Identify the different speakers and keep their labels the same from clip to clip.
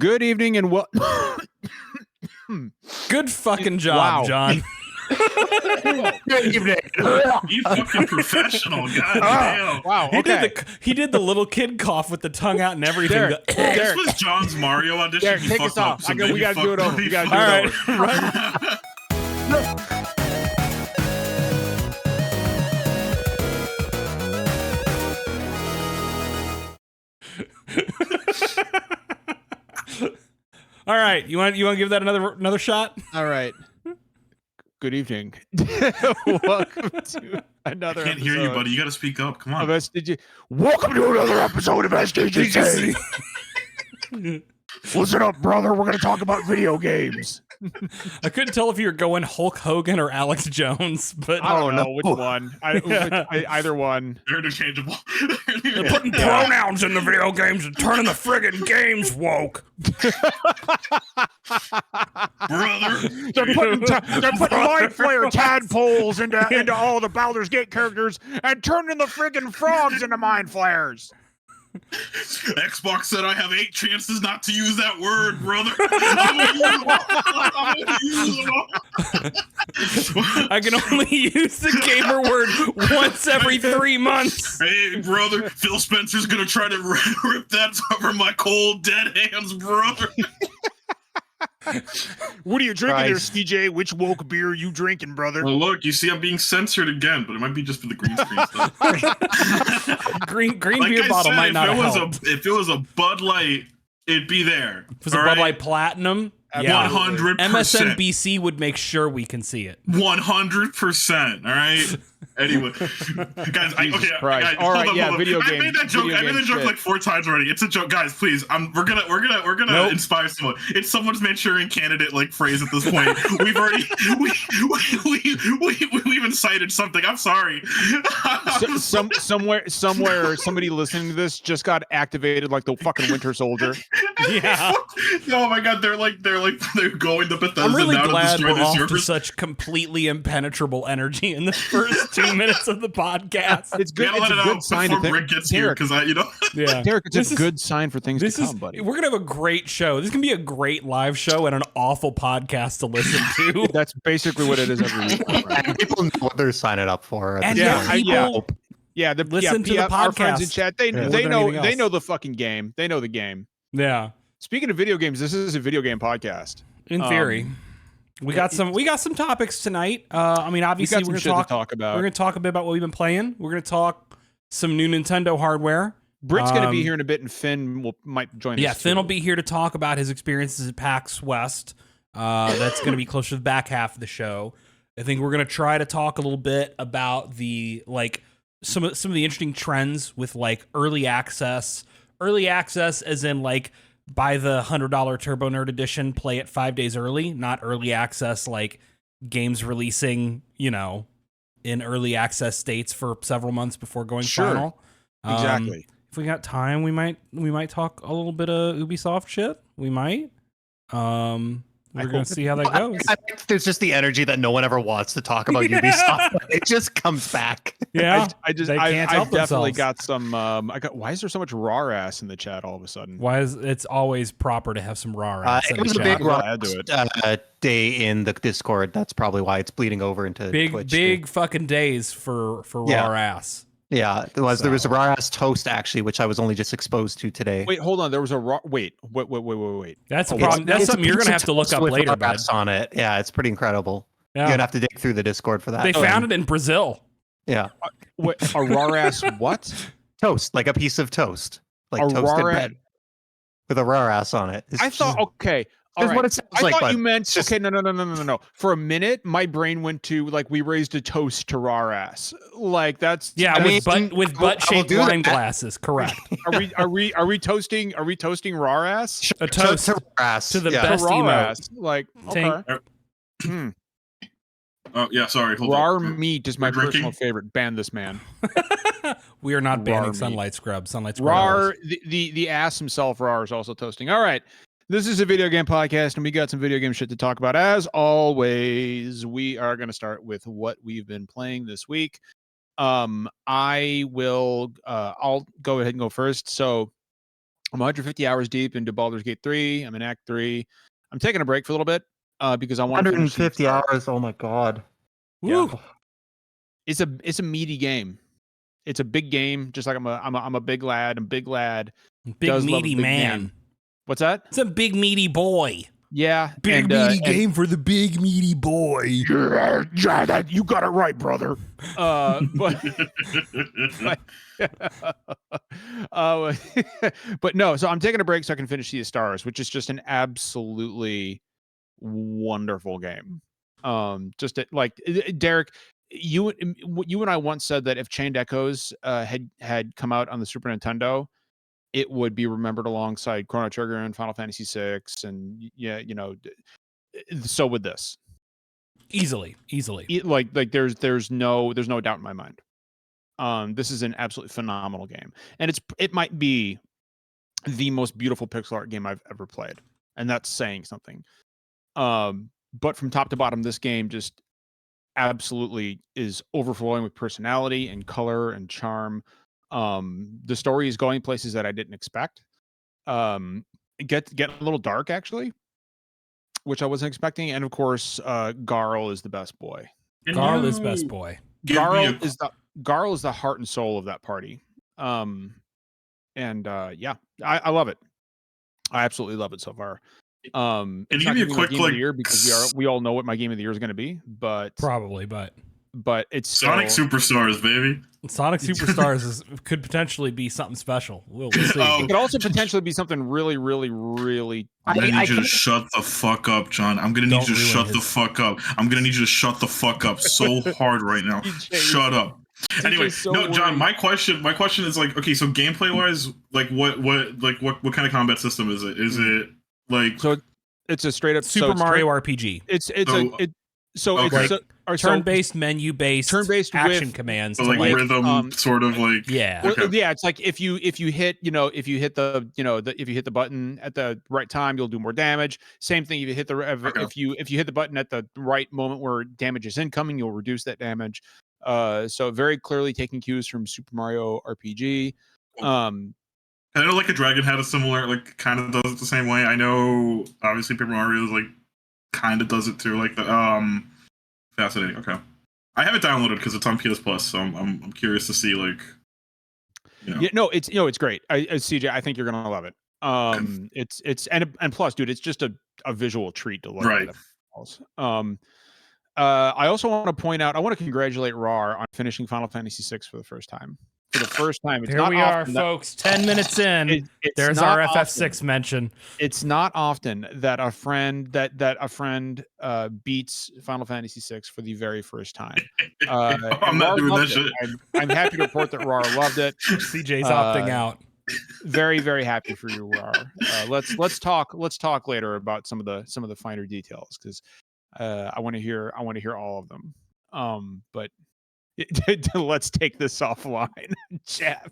Speaker 1: Good evening and what?
Speaker 2: Good fucking job, John.
Speaker 3: Good evening.
Speaker 4: You fucking professional, goddamn.
Speaker 1: Wow. Okay.
Speaker 2: He did the little kid cough with the tongue out and everything.
Speaker 1: Derek,
Speaker 4: This was John's Mario audition.
Speaker 1: Derek,
Speaker 4: He
Speaker 1: take
Speaker 4: fucked
Speaker 1: us
Speaker 4: up,
Speaker 1: off.
Speaker 4: so
Speaker 1: We gotta do it over. We gotta do
Speaker 2: All
Speaker 1: it over.
Speaker 2: right, all right. You want to give that another shot?
Speaker 1: All right. Good evening. Welcome to another.
Speaker 4: I can't hear you, buddy. You got to speak up. Come on.
Speaker 1: Of SDG. Welcome to another episode of SDGC. Listen up, brother. We're gonna talk about video games.
Speaker 2: I couldn't tell if you were going Hulk Hogan or Alex Jones, but
Speaker 1: I don't know which one. Either one.
Speaker 4: They're interchangeable.
Speaker 2: they're putting pronouns in the video games and turning the friggin' games woke.
Speaker 4: Brother.
Speaker 1: They're putting Mind Flayer tadpoles into all the Baldur's Gate characters and turning the friggin' frogs into Mind Flayers.
Speaker 4: Xbox said I have 8 chances not to use that word, brother.
Speaker 2: I can only use the gamer word once every 3 months.
Speaker 4: Hey, brother, Phil Spencer's gonna try to rip that over my cold, dead hands, brother.
Speaker 1: What are you drinking there, CJ? Which woke beer you drinking, brother?
Speaker 4: Well, look, you see, I'm being censored again, but it might be just for the green screen stuff.
Speaker 2: green
Speaker 4: Like
Speaker 2: beer
Speaker 4: I
Speaker 2: bottle
Speaker 4: said,
Speaker 2: might not help.
Speaker 4: If it was a Bud Light, it'd be there.
Speaker 2: If it was a Bud Light Platinum, yeah.
Speaker 4: 100%.
Speaker 2: MSNBC would make sure we can see it.
Speaker 4: 100%. All right. Anyway, guys, guys,
Speaker 1: all right,
Speaker 4: hold on.
Speaker 1: video
Speaker 4: I
Speaker 1: game.
Speaker 4: made that joke. I made the joke
Speaker 1: shit.
Speaker 4: like 4 times already. It's a joke, guys. Please, we're gonna inspire someone. It's someone's Manchurian Candidate like phrase at this point. We've already we've incited something. I'm sorry.
Speaker 1: Somewhere, somebody listening to this just got activated like the fucking Winter Soldier.
Speaker 2: Yeah.
Speaker 4: Oh my god, they're going to Bethesda.
Speaker 2: I'm really
Speaker 4: now
Speaker 2: glad
Speaker 4: to
Speaker 2: we're
Speaker 4: destroy
Speaker 2: off
Speaker 4: the
Speaker 2: to such completely impenetrable energy in the first 2 minutes of the podcast.
Speaker 1: It's good. It's a good sign
Speaker 4: before Rick gets here, because
Speaker 2: yeah,
Speaker 1: Derek, it's a good sign for things to come, buddy.
Speaker 2: We're gonna have a great show. This can be a great live show and an awful podcast to listen to.
Speaker 1: That's basically what it is every week.
Speaker 3: And people know what they're signing up for.
Speaker 2: And
Speaker 3: Yeah,
Speaker 2: people
Speaker 1: listen
Speaker 2: to the
Speaker 1: our friends in
Speaker 2: podcast.
Speaker 1: chat. They know the fucking game. They know the game.
Speaker 2: Yeah.
Speaker 1: Speaking of video games, this is a video game podcast.
Speaker 2: In theory. We got some topics tonight. I mean, obviously we're going to talk about. We're going to talk a bit about what we've been playing. We're going to talk some new Nintendo hardware.
Speaker 1: Britt's going to be here in a bit, and Finn might join us.
Speaker 2: Yeah, Finn will be here to talk about his experiences at PAX West. That's going to be closer to the back half of the show. I think we're going to try to talk a little bit about the some of the interesting trends with like early access. Early access, as in like buy the $100 Turbo Nerd Edition, play it 5 days early, not early access like games releasing, in early access states for several months before going final.
Speaker 1: Exactly.
Speaker 2: If we got time, we might talk a little bit of Ubisoft shit. We might. We're going to see how that goes.
Speaker 3: I think there's just the energy that no one ever wants to talk about Ubisoft. It just comes back.
Speaker 2: Yeah,
Speaker 1: I
Speaker 2: can't help
Speaker 1: definitely
Speaker 2: themselves.
Speaker 1: got some. Why is there so much raw ass in the chat all of a sudden?
Speaker 2: Why is it's always proper to have some raw ass in
Speaker 3: It was
Speaker 2: the
Speaker 3: a
Speaker 2: chat.
Speaker 3: big raw day in the Discord. That's probably why it's bleeding over into Twitch.
Speaker 2: Big fucking days for raw ass.
Speaker 3: Yeah, there was a raw ass toast actually, which I was only just exposed to today.
Speaker 1: Wait, hold on. There was a raw. Wait.
Speaker 2: That's a problem. That's something you're gonna have to look up later, bud.
Speaker 3: On it. Yeah, it's pretty incredible.
Speaker 2: Yeah.
Speaker 3: You're gonna have to dig through the Discord for that.
Speaker 2: They found it in Brazil.
Speaker 3: Yeah.
Speaker 1: A raw ass what?
Speaker 3: Toast, like a piece of toast, like
Speaker 1: A
Speaker 3: toasted
Speaker 1: raw
Speaker 3: bread with a raw ass on it.
Speaker 1: I thought okay. All right.
Speaker 3: What it sounds
Speaker 1: I
Speaker 3: like,
Speaker 1: thought
Speaker 3: bud.
Speaker 1: you meant
Speaker 3: Just-
Speaker 1: okay. No. For a minute, my brain went to like we raised a toast to raw ass. Like that's
Speaker 2: with butt shaped
Speaker 3: do
Speaker 2: wine
Speaker 3: that.
Speaker 2: glasses. Correct.
Speaker 1: Are we toasting a raw ass?
Speaker 2: A toast
Speaker 3: to raw ass.
Speaker 2: to the
Speaker 3: yeah.
Speaker 2: best
Speaker 1: raw
Speaker 2: emote.
Speaker 1: ass. Like okay.
Speaker 4: Oh yeah, sorry. Hold
Speaker 1: Raw
Speaker 4: on.
Speaker 1: meat is my
Speaker 4: We're drinking?
Speaker 1: personal favorite. Ban this man.
Speaker 2: We are not
Speaker 1: Raw
Speaker 2: banning
Speaker 1: meat.
Speaker 2: Sunlight Scrub. Sunlight Scrub.
Speaker 1: Rar, the ass himself, Rar, is also toasting. All right. This is a video game podcast, and we got some video game shit to talk about. As always, we are going to start with what we've been playing this week. I'll go ahead and go first. So I'm 150 hours deep into Baldur's Gate 3. I'm in Act 3. I'm taking a break for a little bit because I want
Speaker 3: 150 hours. Oh my god.
Speaker 1: Yeah.
Speaker 2: Woo.
Speaker 1: It's a meaty game. It's a big game. Just like I'm a big lad. I'm a big lad.
Speaker 2: Big
Speaker 1: Does love a
Speaker 2: meaty
Speaker 1: big
Speaker 2: man.
Speaker 1: game. What's that?
Speaker 2: It's a big meaty boy.
Speaker 1: Yeah.
Speaker 2: Big meaty game for the big meaty boy.
Speaker 1: Yeah, that you got it right, brother. But but no. So I'm taking a break so I can finish Sea of Stars, which is just an absolutely wonderful game. Just like Derek, you and I once said that if Chained Echoes had come out on the Super Nintendo, it would be remembered alongside Chrono Trigger and Final Fantasy VI, and yeah, so would this.
Speaker 2: Easily.
Speaker 1: Like there's no doubt in my mind. This is an absolutely phenomenal game, and it might be the most beautiful pixel art game I've ever played, and that's saying something. But from top to bottom, this game just absolutely is overflowing with personality and color and charm. The story is going places that I didn't expect. Get a little dark actually, which I wasn't expecting. And of course, Garl is the best boy.
Speaker 2: Garl is best boy.
Speaker 1: Garl is the heart and soul of that party. Yeah, I love it. I absolutely love it so far.
Speaker 4: Can
Speaker 1: It's
Speaker 4: you
Speaker 1: not
Speaker 4: give me a
Speaker 1: gonna be my
Speaker 4: quick
Speaker 1: game of the year because we all know what my game of the year is going to be, but
Speaker 2: Probably.
Speaker 1: it's
Speaker 4: Sonic
Speaker 1: still,
Speaker 4: Superstars, baby.
Speaker 2: Sonic Superstars could potentially be something special. We'll see.
Speaker 1: it could also potentially be something really, really, really.
Speaker 4: I'm gonna need you to shut the fuck up, John. I'm gonna need you to shut the fuck up. I'm gonna need you to shut the fuck up so hard right now. Shut up. Anyway, no, John. My question is like, okay, so gameplay wise, like, what kind of combat system is it? Is it like
Speaker 1: it's a straight up
Speaker 2: Super Mario RPG.
Speaker 1: It's
Speaker 2: Turn-based, menu-based, action
Speaker 1: with,
Speaker 2: commands,
Speaker 4: so like rhythm, sort of like
Speaker 2: yeah.
Speaker 1: Well, yeah, it's like if you hit the button at the right time, you'll do more damage. Same thing if you hit if you hit the button at the right moment where damage is incoming, you'll reduce that damage. So very clearly taking cues from Super Mario RPG.
Speaker 4: I know like a Dragon had a similar, like, kind of does it the same way. I know obviously Paper Mario is like kind of does it too, like the fascinating. Okay, I have it downloaded because it's on PS Plus, so I'm curious to see, like,
Speaker 1: Yeah, no, it's great. CJ, I think you're gonna love it. It's and plus, dude, it's just a visual treat to look
Speaker 4: right.
Speaker 1: at. I also want to point out, I want to congratulate RAR on finishing Final Fantasy VI for the first time. For the first time,
Speaker 2: Here we are, folks. 10 minutes in. There's our FF6 mention.
Speaker 1: It's not often that a friend beats Final Fantasy VI for the very first time.
Speaker 4: I'm not doing that shit.
Speaker 1: I'm happy to report that RAR loved it.
Speaker 2: CJ's opting out.
Speaker 1: Very, very happy for you, RAR. Let's talk later about some of the finer details because I want to hear all of them. But let's take this offline, Jeff.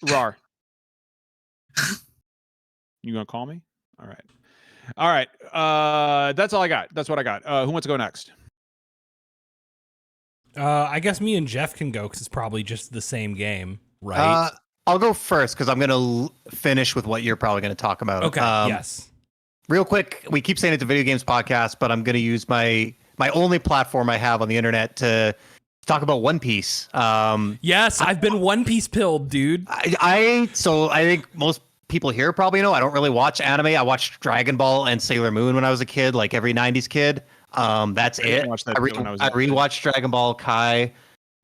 Speaker 1: RAR? You gonna call me? All right. That's all I got. That's what I got. Who wants to go next?
Speaker 2: I guess me and Jeff can go because it's probably just the same game, right?
Speaker 3: I'll go first because I'm gonna finish with what you're probably gonna talk about.
Speaker 2: Okay. Yes.
Speaker 3: Real quick, we keep saying it's a video games podcast, but I'm gonna use my only platform I have on the internet to talk about One Piece.
Speaker 2: Yes, I've been One Piece pilled, dude.
Speaker 3: I think most people here probably know I don't really watch anime. I watched Dragon Ball and Sailor Moon when I was a kid, like every 90s kid. That's it. I rewatched Dragon Ball Kai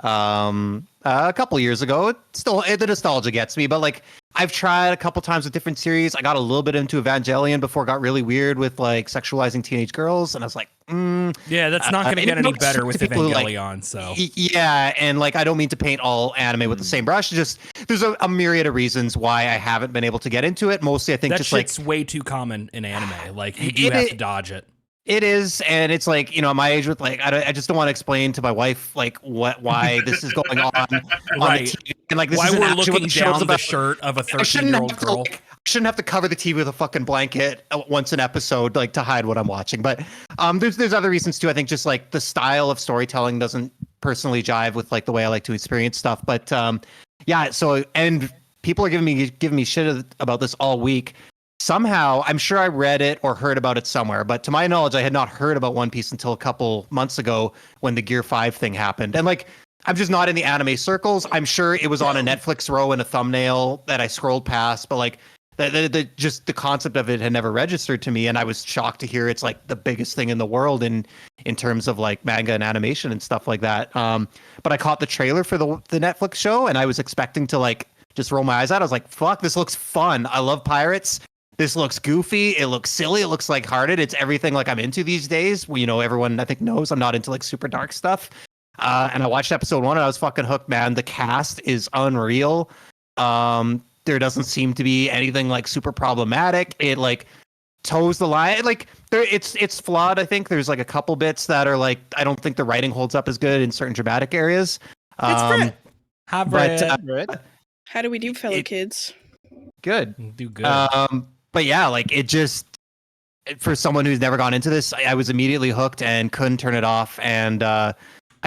Speaker 3: a couple years ago. Still, the nostalgia gets me, but like I've tried a couple times with different series. I got a little bit into Evangelion before it got really weird with like sexualizing teenage girls, and I was like,
Speaker 2: yeah, that's not going to get any better with Evangelion. So
Speaker 3: yeah, and like I don't mean to paint all anime with the same brush. Just there's a myriad of reasons why I haven't been able to get into it. Mostly, I think
Speaker 2: that
Speaker 3: just
Speaker 2: shit's way too common in anime. Like you do have to dodge it.
Speaker 3: It is, and it's like, you know, my age with like I just don't want to explain to my wife like why this is going on
Speaker 2: right.
Speaker 3: the TV. And like this
Speaker 2: why
Speaker 3: isn't
Speaker 2: we're looking down the
Speaker 3: about.
Speaker 2: shirt of a 13-year-old girl.
Speaker 3: I shouldn't have to cover the TV with a fucking blanket once an episode, like to hide what I'm watching. But there's other reasons too. I think just like the style of storytelling doesn't personally jive with like the way I like to experience stuff. But yeah, so and people are giving me shit about this all week. Somehow, I'm sure I read it or heard about it somewhere, but to my knowledge, I had not heard about One Piece until a couple months ago when the Gear 5 thing happened. And like, I'm just not in the anime circles. I'm sure it was on a Netflix row in a thumbnail that I scrolled past, but like, just the concept of it had never registered to me, and I was shocked to hear it's like the biggest thing in the world in terms of like manga and animation and stuff like that. But I caught the trailer for the Netflix show, and I was expecting to like just roll my eyes out. I was like, "Fuck, this looks fun! I love pirates. This looks goofy. It looks silly. It looks lighthearted. It's everything like I'm into these days. You know, everyone I think knows I'm not into like super dark stuff." And I watched episode 1, and I was fucking hooked, man. The cast is unreal. There doesn't seem to be anything like super problematic. It like toes the line. Like it's flawed. I think there's like a couple bits that are like I don't think the writing holds up as good in certain dramatic areas.
Speaker 2: It's
Speaker 3: but
Speaker 5: how do we do, fellow kids?
Speaker 3: Good.
Speaker 2: Do good.
Speaker 3: But yeah, like it just for someone who's never gone into this, I was immediately hooked and couldn't turn it off. And I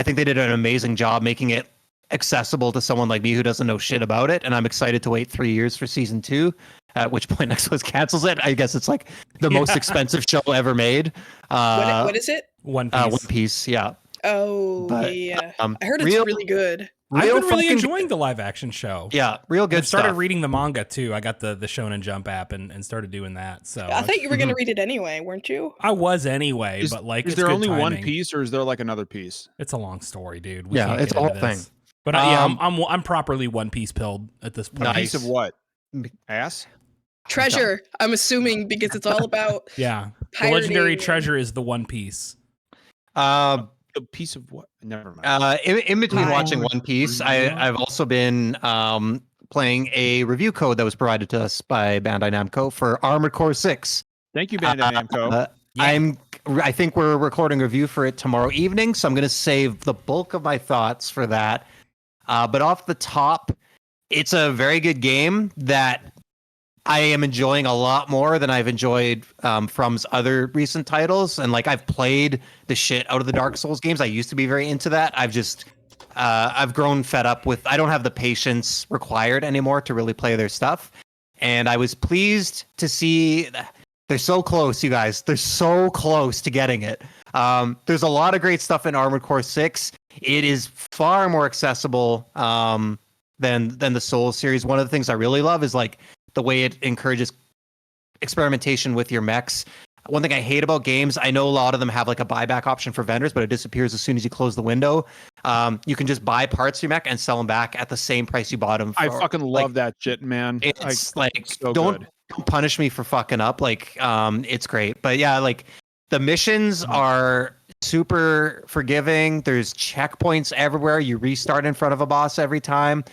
Speaker 3: think they did an amazing job making it accessible to someone like me who doesn't know shit about it, and I'm excited to wait 3 years for season 2, at which point Netflix cancels it. I guess it's like the most expensive show ever made.
Speaker 5: What is it?
Speaker 2: One Piece.
Speaker 3: One Piece, yeah.
Speaker 5: Oh,
Speaker 3: but,
Speaker 5: yeah. I heard it's really good.
Speaker 2: I've been really enjoying the live action show.
Speaker 3: Yeah, real good.
Speaker 2: I started
Speaker 3: stuff.
Speaker 2: reading the manga too. I got the Shonen Jump app and started doing that. So
Speaker 5: I thought you were gonna read it anyway, weren't you?
Speaker 2: I was anyway, but like,
Speaker 1: is there only one piece, or is there like another piece?
Speaker 2: It's a long story, dude.
Speaker 3: Yeah, it's a whole thing.
Speaker 2: But yeah, I'm properly One Piece pilled at this point.
Speaker 1: A piece of what? Ass?
Speaker 5: Treasure. I'm assuming because it's all about
Speaker 2: yeah. The legendary treasure is the One Piece.
Speaker 1: A piece of what? Never mind.
Speaker 3: In between watching One Piece, I've also been playing a review code that was provided to us by Bandai Namco for Armored Core 6.
Speaker 1: Thank you, Bandai Namco.
Speaker 3: I think we're recording a review for it tomorrow evening, so I'm going to save the bulk of my thoughts for that. But off the top, it's a very good game that I am enjoying a lot more than I've enjoyed From's other recent titles. And like I've played the shit out of the Dark Souls games. I used to be very into that. I've grown fed up with, I don't have the patience required anymore to really play their stuff. And I was pleased to see they're so close, you guys. They're so close to getting it. There's a lot of great stuff in Armored Core 6. It is far more accessible than the Souls series. One of the things I really love is like the way it encourages experimentation with your mechs. One thing I hate about games, I know a lot of them have like a buyback option for vendors, but it disappears as soon as you close the window. You can just buy parts of your mech and sell them back at the same price you bought them for.
Speaker 1: I fucking love that shit, man.
Speaker 3: It's like,
Speaker 1: so
Speaker 3: don't punish me for fucking up. Like, it's great. But yeah, like the missions are super forgiving. There's checkpoints everywhere. You restart in front of a boss every time.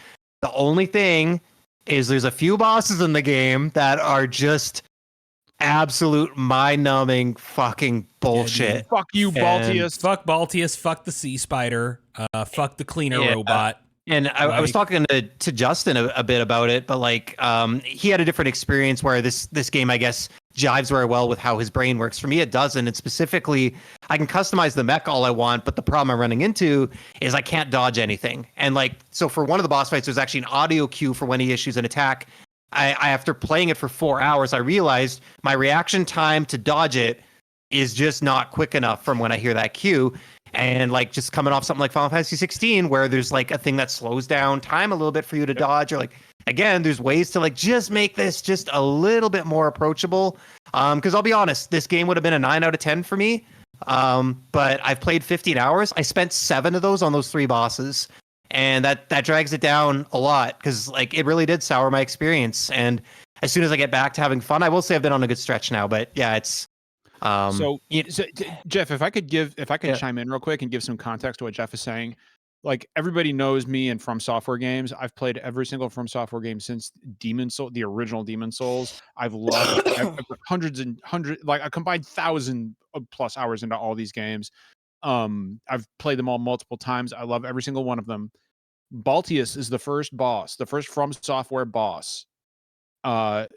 Speaker 3: The only thing is there's a few bosses in the game that are just absolute mind-numbing fucking bullshit.
Speaker 1: Yeah, fuck you, Baltius.
Speaker 2: Fuck Baltius. Fuck the sea spider. Fuck the cleaner robot.
Speaker 3: And I was talking to Justin a bit about it, but like he had a different experience where this game, I guess, jives very well with how his brain works. For me, it doesn't. And specifically, I can customize the mech all I want, but the problem I'm running into is I can't dodge anything. And like, so for one of the boss fights, there's actually an audio cue for when he issues an attack. After playing it for 4 hours, I realized my reaction time to dodge it is just not quick enough from when I hear that cue. And like just coming off something like Final Fantasy 16, where there's like a thing that slows down time a little bit for you to dodge, or like, again, there's ways to like just make this just a little bit more approachable. Because I'll be honest, this game would have been a 9 out of 10 for me. But I've played 15 hours. I spent 7 of those on those 3 bosses. And that drags it down a lot because like it really did sour my experience. And as soon as I get back to having fun, I will say I've been on a good stretch now. But yeah, it's
Speaker 1: so Jeff, if I could chime in real quick and give some context to what Jeff is saying. Like everybody knows me in From Software games. I've played every single From Software game since Demon Soul, the original Demon Souls. I've loved hundreds, like I combined 1,000 plus hours into all these games. I've played them all multiple times. I love every single one of them. Baltius is the first From Software boss,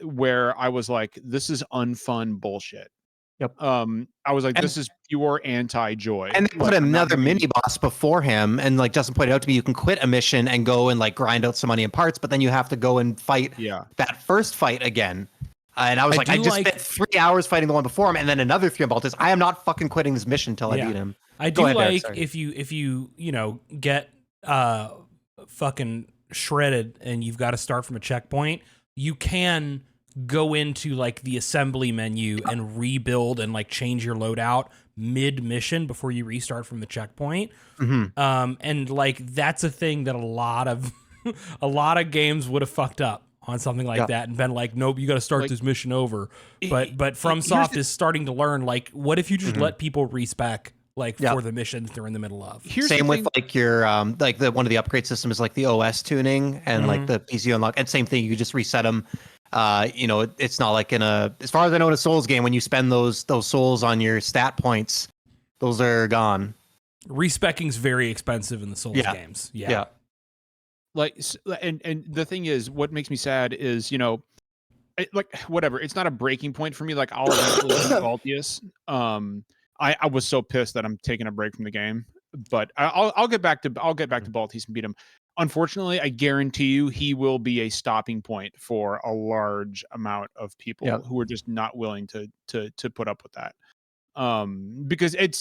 Speaker 1: where I was like, this is unfun bullshit.
Speaker 3: Yep.
Speaker 1: I was like, this is pure anti-joy.
Speaker 3: And they put another mini boss before him, and like Justin pointed out to me, you can quit a mission and go and like grind out some money and parts, but then you have to go and fight that first fight again. And I was I just spent 3 hours fighting the one before him, and then another 3 on Baltus. I am not fucking quitting this mission until I beat him.
Speaker 2: I do like if you get fucking shredded and you've got to start from a checkpoint, you can go into like the assembly menu and rebuild and like change your loadout mid mission before you restart from the checkpoint. And like that's a thing that a lot of games would have fucked up on something like that and been like, nope, you got to start this mission over. But FromSoft is starting to learn, like, what if you just let people respec for the missions they're in the middle of?
Speaker 3: Same with like your like the one of the upgrade system is like the OS tuning and like the PC unlock, and same thing, you just reset them. It's not like as far as I know, in a Souls game, when you spend those souls on your stat points, those are gone.
Speaker 2: Respeccing's very expensive in the Souls games. Yeah.
Speaker 1: Like, and the thing is, what makes me sad is, whatever. It's not a breaking point for me. Like, I'll eventually beat Baltius. I was so pissed that I'm taking a break from the game, but I'll get back to Baltius and beat him. Unfortunately, I guarantee you he will be a stopping point for a large amount of people who are just not willing to put up with that. Because it's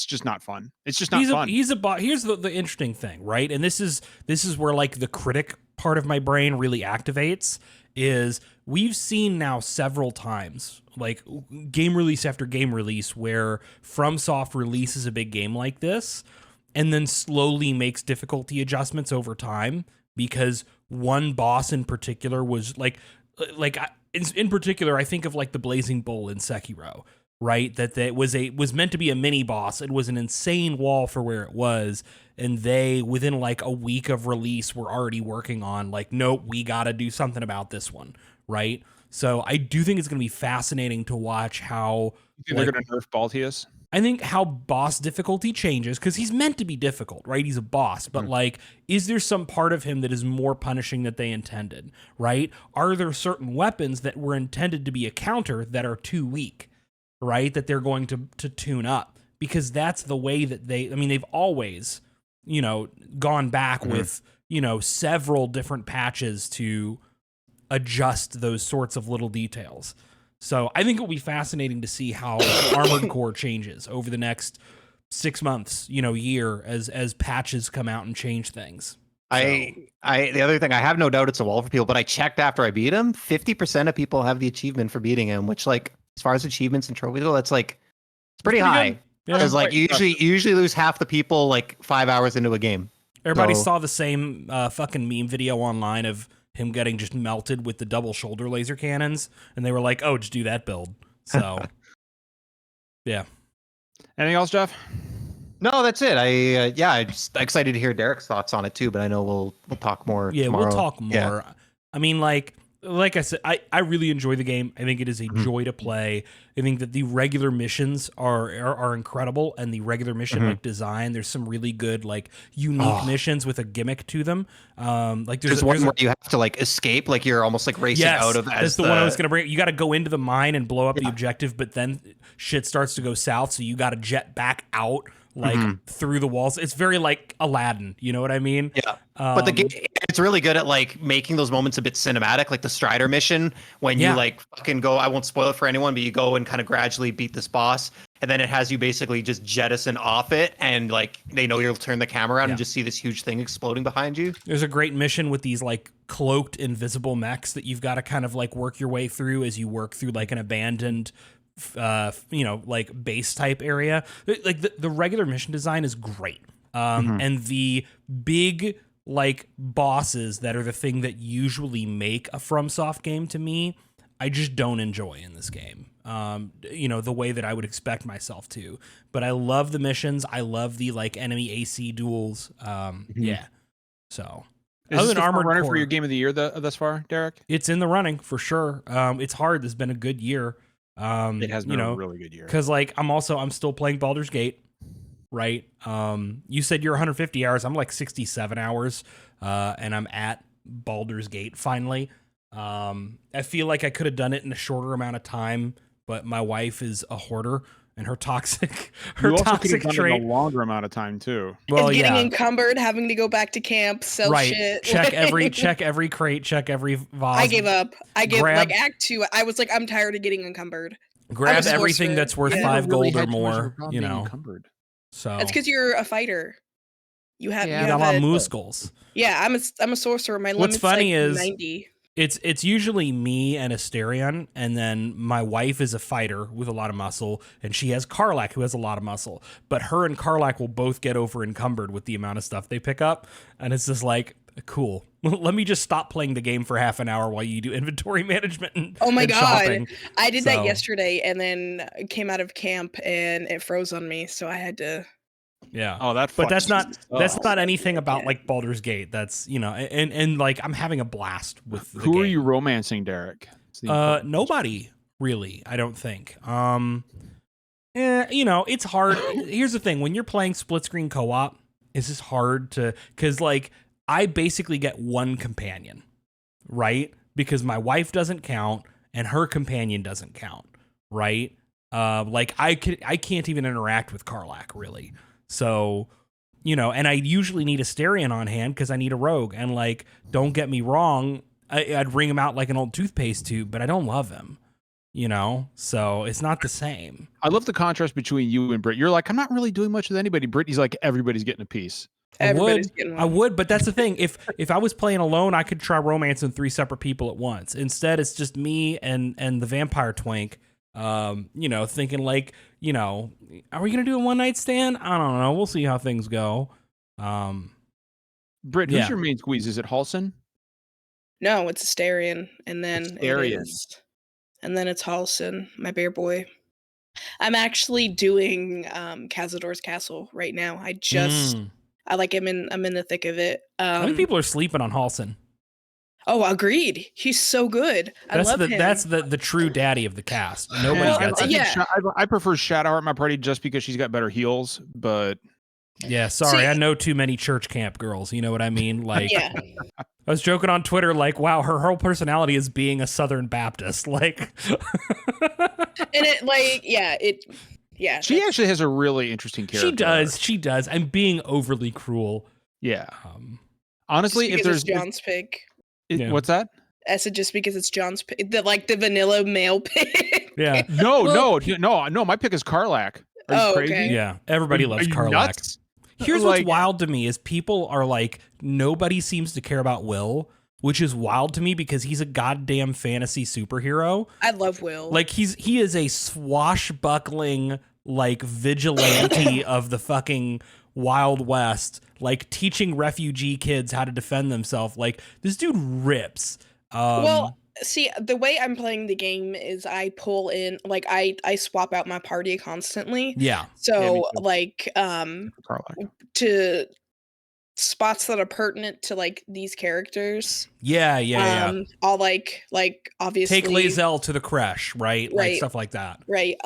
Speaker 1: just not fun. It's just not fun.
Speaker 2: Here's the interesting thing, right? And this is where like the critic part of my brain really activates, is we've seen now several times, like game release after game release, where FromSoft releases a big game like this and then slowly makes difficulty adjustments over time, because one boss in particular was in particular, I think of like the Blazing Bull in Sekiro, right? That was meant to be a mini boss. It was an insane wall for where it was, and they, within like a week of release, were already working on like, nope, we got to do something about this one, right? So I do think it's going to be fascinating to watch how
Speaker 1: they're going to nerf Baltius.
Speaker 2: I think how boss difficulty changes, because he's meant to be difficult, right? He's a boss, but like, is there some part of him that is more punishing that they intended, right? Are there certain weapons that were intended to be a counter that are too weak, right? That they're going to tune up, because that's the way that they've always, gone back with, several different patches to adjust those sorts of little details. So I think it will be fascinating to see how Armored Core changes over the next 6 months, year, as patches come out and change things. So.
Speaker 3: The other thing, I have no doubt it's a wall for people, but I checked after I beat him, 50% of people have the achievement for beating him, which, like, as far as achievements and trophies go, that's like, it's pretty high. Because you usually lose half the people like 5 hours into a game.
Speaker 2: Everybody saw the same fucking meme video online of him getting just melted with the double shoulder laser cannons, and they were like, oh, just do that build. So yeah.
Speaker 1: Anything else, Jeff?
Speaker 3: No, that's it. I'm just excited to hear Derek's thoughts on it too, but I know we'll talk more tomorrow.
Speaker 2: We'll talk more. Yeah. I mean, like I said, I really enjoy the game. I think it is a joy to play. I think that the regular missions are incredible, and the regular mission like design, there's some really good like unique missions with a gimmick to them. Like there's
Speaker 3: one where you have to like escape, like you're almost like racing out of.
Speaker 2: That's the one I was gonna bring. You got to go into the mine and blow up the objective, but then shit starts to go south, so you got to jet back out. Like through the walls. It's very like Aladdin, you know what I mean?
Speaker 3: Yeah. But the game, it's really good at like making those moments a bit cinematic, like the Strider mission when you like fucking go, I won't spoil it for anyone, but you go and kind of gradually beat this boss, and then it has you basically just jettison off it, and like they know you'll turn the camera around and just see this huge thing exploding behind you. There's
Speaker 2: a great mission with these like cloaked invisible mechs that you've got to kind of like work your way through as you work through like an abandoned like base type area. Like the regular mission design is great. And the big like bosses that are the thing that usually make a FromSoft game to me, I just don't enjoy in this game. The way that I would expect myself to. But I love the missions. I love the like enemy AC duels. Yeah. So
Speaker 1: is this the Armored Core for your game of the year thus far, Derek?
Speaker 2: It's in the running for sure. It's hard. There's been a good year.
Speaker 1: It has been a really good year.
Speaker 2: Because like I'm still playing Baldur's Gate, right? You said you're 150 hours. I'm like 67 hours, and I'm at Baldur's Gate finally. I feel like I could have done it in a shorter amount of time, but my wife is a hoarder, and her toxic
Speaker 1: You also could have
Speaker 2: toxic
Speaker 1: done it
Speaker 2: trait.
Speaker 1: in a longer amount of time too.
Speaker 2: Well,
Speaker 5: It's getting
Speaker 2: yeah,
Speaker 5: encumbered, having to go back to camp, sell
Speaker 2: right.
Speaker 5: shit.
Speaker 2: Check every crate, check every vase.
Speaker 5: I gave up.
Speaker 2: Grab-
Speaker 5: like Act 2. I was like, I'm tired of getting encumbered.
Speaker 2: Grab
Speaker 5: a
Speaker 2: everything
Speaker 5: sorcerer.
Speaker 2: that's worth
Speaker 5: Yeah.
Speaker 2: 5
Speaker 1: Really
Speaker 2: gold or
Speaker 1: had too much of a
Speaker 2: more.
Speaker 1: problem
Speaker 2: You
Speaker 1: being
Speaker 2: know,
Speaker 1: encumbered.
Speaker 2: so
Speaker 5: That's because you're a fighter. You have
Speaker 1: Yeah,
Speaker 5: you
Speaker 2: got
Speaker 5: have
Speaker 2: a lot
Speaker 5: a
Speaker 2: of muscles.
Speaker 5: yeah. I'm a sorcerer. My
Speaker 2: What's
Speaker 5: limit's
Speaker 2: funny
Speaker 5: like
Speaker 2: is
Speaker 5: 90.
Speaker 2: It's usually me and Asterion, and then my wife is a fighter with a lot of muscle, and she has Karlak, who has a lot of muscle. But her and Karlak will both get over encumbered with the amount of stuff they pick up, and it's just like, cool. Let me just stop playing the game for half an hour while you do inventory management and,
Speaker 5: Oh my
Speaker 2: and
Speaker 5: god,
Speaker 2: shopping.
Speaker 5: I did that
Speaker 2: So-
Speaker 5: yesterday, and then came out of camp and it froze on me, so I had to.
Speaker 2: Yeah.
Speaker 1: Oh, that.
Speaker 2: But that's
Speaker 1: fucks
Speaker 2: not
Speaker 1: up.
Speaker 2: anything about
Speaker 5: Yeah.
Speaker 2: like Baldur's Gate. That's, you know, and like I'm having a blast with the
Speaker 1: Who are
Speaker 2: game.
Speaker 1: you romancing, Derek? It's the important
Speaker 2: Nobody really, I don't think. You know, it's hard. Here's the thing: when you're playing split screen co-op, it's just hard to, because like I basically get one companion, right? Because my wife doesn't count and her companion doesn't count, right? Like I can't even interact with Karlak really. So, you know, and I usually need Asterion on hand because I need a rogue. And like, don't get me wrong, I'd wring him out like an old toothpaste tube, but I don't love him, you know? So it's not the same.
Speaker 1: I love the contrast between you and Britt. You're like, I'm not really doing much with anybody. Brittany's like, everybody's getting a piece.
Speaker 5: Everybody's getting one.
Speaker 2: I would, but that's the thing. If I was playing alone, I could try romancing 3 separate people at once. Instead, it's just me and the vampire twink. You know, thinking like, you know, are we gonna do a one night stand? I don't know. We'll see how things go.
Speaker 1: Britt,
Speaker 2: Yeah.
Speaker 1: who's your main squeeze? Is it Halson?
Speaker 5: No, it's Asterion, and then
Speaker 1: Asterion.
Speaker 5: it's Halson, my bear boy. I'm actually doing Cazador's Castle right now. I'm in the thick of it.
Speaker 2: I think people are sleeping on Halson.
Speaker 5: Oh, agreed. He's so good. I love him.
Speaker 2: That's the true daddy of the cast. Nobody gets it.
Speaker 5: Yeah.
Speaker 1: I prefer Shadowheart in my party just because she's got better heals, but
Speaker 2: Yeah, sorry,
Speaker 5: See-
Speaker 2: I know too many church camp girls. You know what I mean? Like,
Speaker 5: Yeah.
Speaker 2: I was joking on Twitter, like, wow, her whole personality is being a Southern Baptist. Like,
Speaker 5: And it like yeah.
Speaker 1: she actually has a really interesting character.
Speaker 2: she does. I'm being overly cruel.
Speaker 1: Yeah.
Speaker 2: Um,
Speaker 1: Honestly, if there's
Speaker 5: John's pick.
Speaker 2: Yeah.
Speaker 1: What's that?
Speaker 5: I said just because it's John's pick, the vanilla male pick.
Speaker 2: yeah,
Speaker 1: No,
Speaker 5: Well-
Speaker 1: no. My pick is Karlak. Are you
Speaker 5: Oh,
Speaker 1: crazy?
Speaker 5: okay.
Speaker 2: yeah. Everybody loves
Speaker 1: Are you
Speaker 2: Karlak.
Speaker 1: nuts?
Speaker 2: Here's
Speaker 1: Like-
Speaker 2: what's wild to me is people are like, nobody seems to care about Will, which is wild to me because he's a goddamn fantasy superhero.
Speaker 5: I love Will.
Speaker 2: Like he is a swashbuckling like vigilante of the fucking Wild West, like teaching refugee kids how to defend themselves. Like this dude rips.
Speaker 5: Well, see, the way I'm playing the game is I pull in, like I swap out my party constantly.
Speaker 2: yeah,
Speaker 5: So
Speaker 1: me too.
Speaker 5: like
Speaker 1: Karlak.
Speaker 5: to spots that are pertinent to like these characters.
Speaker 2: yeah.
Speaker 5: I'll like obviously
Speaker 2: Take Lae'zel to the creche, right? Like
Speaker 5: Right.
Speaker 2: stuff like that.
Speaker 5: right.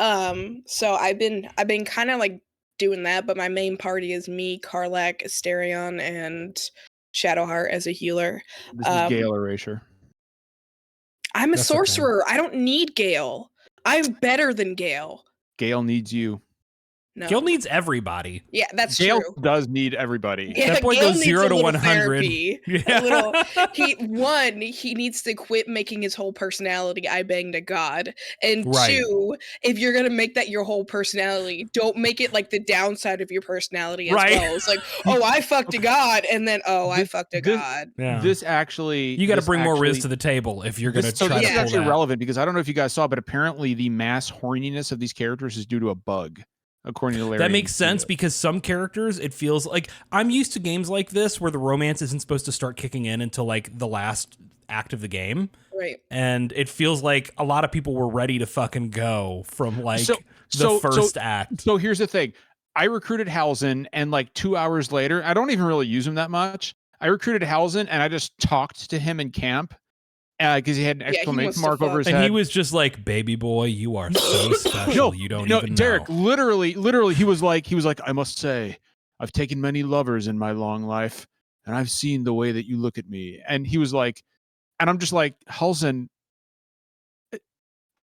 Speaker 5: So I've been kind of like doing that, but my main party is me, Karlak, Asterion, and Shadowheart as a healer.
Speaker 1: This is Gale Erasure.
Speaker 5: I'm a
Speaker 2: That's okay.
Speaker 5: sorcerer. I don't need Gale. I'm better than Gale.
Speaker 1: Gale needs you.
Speaker 5: No.
Speaker 2: Gil needs everybody.
Speaker 5: Yeah, that's
Speaker 1: Gale
Speaker 5: true.
Speaker 1: does need everybody.
Speaker 5: Yeah,
Speaker 2: That boy
Speaker 5: Gale
Speaker 2: goes
Speaker 5: needs
Speaker 2: 0
Speaker 5: a
Speaker 2: to
Speaker 5: little
Speaker 2: 100.
Speaker 5: therapy.
Speaker 2: Yeah.
Speaker 5: A little, he needs to quit making his whole personality I banged a god. And
Speaker 2: Right.
Speaker 5: 2, if you're gonna make that your whole personality, don't make it like the downside of your personality as
Speaker 2: Right.
Speaker 5: well. It's like, oh, I fucked a god, and then I fucked a
Speaker 1: this-
Speaker 5: god.
Speaker 2: Yeah.
Speaker 1: This actually,
Speaker 2: You got to
Speaker 1: this
Speaker 2: bring more Riz
Speaker 1: actually-
Speaker 2: to the table if you're going to
Speaker 1: This, so
Speaker 2: try
Speaker 1: this
Speaker 2: to
Speaker 1: is
Speaker 2: pull
Speaker 1: actually
Speaker 2: that.
Speaker 1: relevant because I don't know if you guys saw, but apparently the mass horniness of these characters is due to a bug, according to Larry.
Speaker 2: That makes sense because some characters, it feels like I'm used to games like this where the romance isn't supposed to start kicking in until like the last act of the game.
Speaker 5: Right.
Speaker 2: And it feels like a lot of people were ready to fucking go from like
Speaker 1: So-
Speaker 2: the
Speaker 1: so-
Speaker 2: first act.
Speaker 1: So here's the thing. I recruited Halzen, and like 2 hours later, I don't even really use him that much. I recruited Halzen, and I just talked to him in camp because he had an
Speaker 5: he
Speaker 1: exclamation
Speaker 5: wants to
Speaker 1: mark over
Speaker 5: fuck.
Speaker 1: his
Speaker 2: And
Speaker 1: head.
Speaker 2: he was just like, baby boy, you are so special.
Speaker 1: No,
Speaker 2: you don't
Speaker 1: no,
Speaker 2: even
Speaker 1: Derek,
Speaker 2: know.
Speaker 1: literally, he was like, I must say, I've taken many lovers in my long life, and I've seen the way that you look at me. And he was like, and I'm just like, Halzen,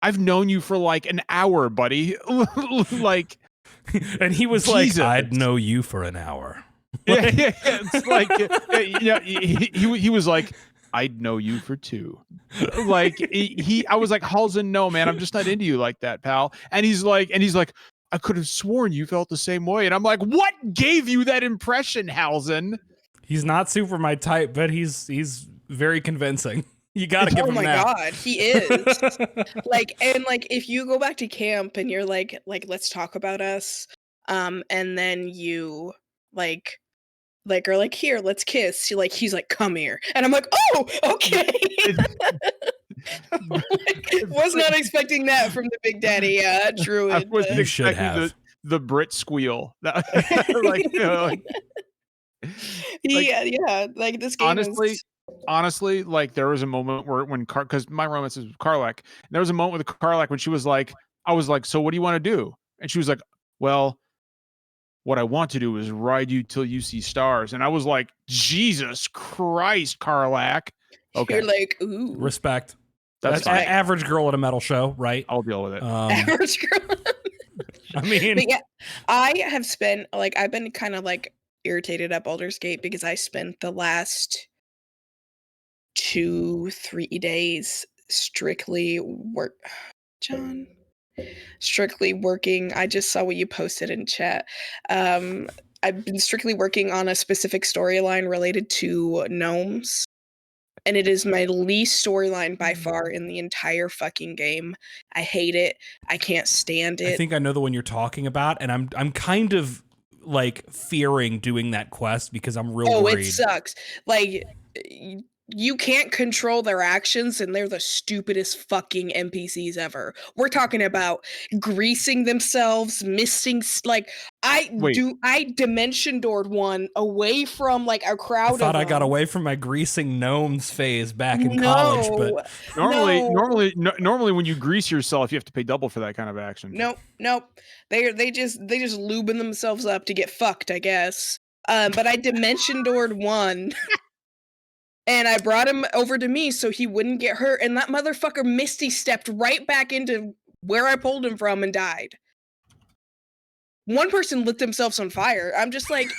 Speaker 1: I've known you for like an hour, buddy. Like,
Speaker 2: and he was
Speaker 1: Jesus.
Speaker 2: like, I'd know you for an hour.
Speaker 1: Yeah. It's like, he was like, I'd know you for 2. Like I was like, Halzen, no, man, I'm just not into you like that, pal. And he's like, I could have sworn you felt the same way. And I'm like, what gave you that impression, Halzen?
Speaker 2: He's not super my type, but he's very convincing. You gotta give him that.
Speaker 5: Oh my god, he is. Like, and like, if you go back to camp and you're like, let's talk about us, and then you like are like, here, let's kiss. He's like, come here, and I'm like, oh, okay. Was not expecting that from the Big Daddy Druid.
Speaker 1: I wasn't expecting the Brit squeal. Like,
Speaker 5: yeah, like this game
Speaker 1: honestly, like there was a moment where because my romance is with Karlak, and there was a moment with Karlak when she was like, I was like, so what do you want to do? And she was like, well, what I want to do is ride you till you see stars. And I was like, Jesus Christ, Karlak. Okay.
Speaker 5: You're like, ooh.
Speaker 2: Respect.
Speaker 1: That's
Speaker 2: average girl at a metal show, right?
Speaker 1: I'll deal with it.
Speaker 5: Average girl.
Speaker 2: I mean,
Speaker 5: but yeah, I have spent I've been kind of like irritated at Baldur's Gate because I spent the last 2-3 days strictly working. I just saw what you posted in chat. I've been strictly working on a specific storyline related to gnomes, and it is my least storyline by far in the entire fucking game. I hate it. I can't stand it.
Speaker 2: I think I know the one you're talking about, and I'm kind of like fearing doing that quest because I'm real worried.
Speaker 5: It sucks. Like, you can't control their actions, and they're the stupidest fucking NPCs ever. We're talking about greasing themselves, missing, like, I dimension doored one away from like a crowd.
Speaker 2: I thought I got away from my greasing gnomes phase back in college, but
Speaker 1: normally when you grease yourself, you have to pay double for that kind of action.
Speaker 5: Nope. They just lubing themselves up to get fucked, I guess. But I dimension doored one. And I brought him over to me so he wouldn't get hurt. And that motherfucker Misty stepped right back into where I pulled him from and died. One person lit themselves on fire. I'm just like,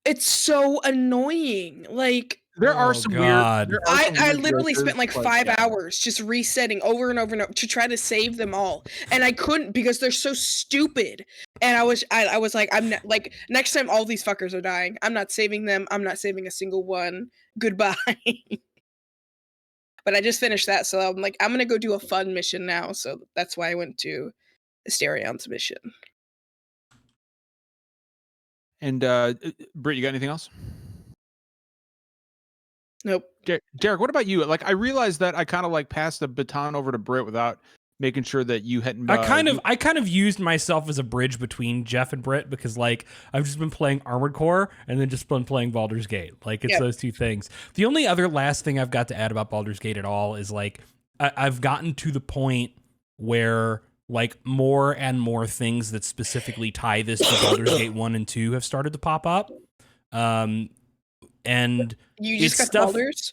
Speaker 5: it's so annoying. Like,
Speaker 1: there are some weird.
Speaker 5: I literally spent like 5 hours just resetting over and over and over to try to save them all, and I couldn't because they're so stupid. And I was like, like, next time all these fuckers are dying, I'm not saving them. I'm not saving a single one. Goodbye. But I just finished that, so I'm like, I'm gonna go do a fun mission now. So that's why I went to Asterion's mission.
Speaker 1: And Britt, you got anything else?
Speaker 5: Nope.
Speaker 1: Derek, what about you? Like, I realized that I kind of like passed the baton over to Britt without making sure that you hadn't.
Speaker 2: I kind of used myself as a bridge between Jeff and Britt because like I've just been playing Armored Core and then just been playing Baldur's Gate. Like it's those two things. The only other last thing I've got to add about Baldur's Gate at all is like I've gotten to the point where like more and more things that specifically tie this to Baldur's Gate 1 and 2 have started to pop up. And
Speaker 5: you just got to Baldur's?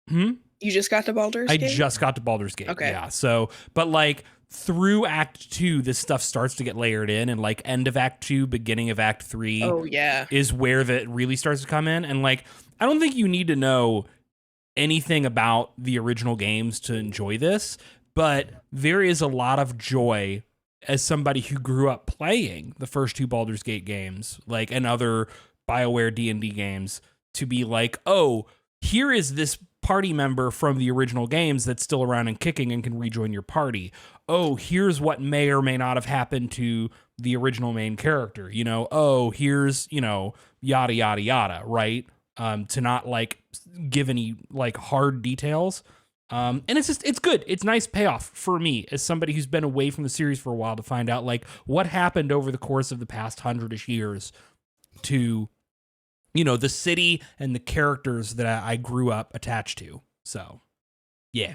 Speaker 5: You just got to Baldur's Gate?
Speaker 2: I just got to Baldur's Gate.
Speaker 5: Okay.
Speaker 2: Yeah. So, but like through Act 2, this stuff starts to get layered in, and like end of Act 2, beginning of Act 3 is where that really starts to come in. And like, I don't think you need to know anything about the original games to enjoy this, but there is a lot of joy as somebody who grew up playing the first 2 Baldur's Gate games, like, and other BioWare D&D games, to be like, oh, here is this party member from the original games that's still around and kicking and can rejoin your party. Oh, here's what may or may not have happened to the original main character. You know, oh, here's, you know, yada, yada, yada, right? To not like give any like hard details. And it's good. It's nice payoff for me as somebody who's been away from the series for a while to find out like what happened over the course of the past 100-ish years to, you know, the city and the characters that I grew up attached to. So, yeah.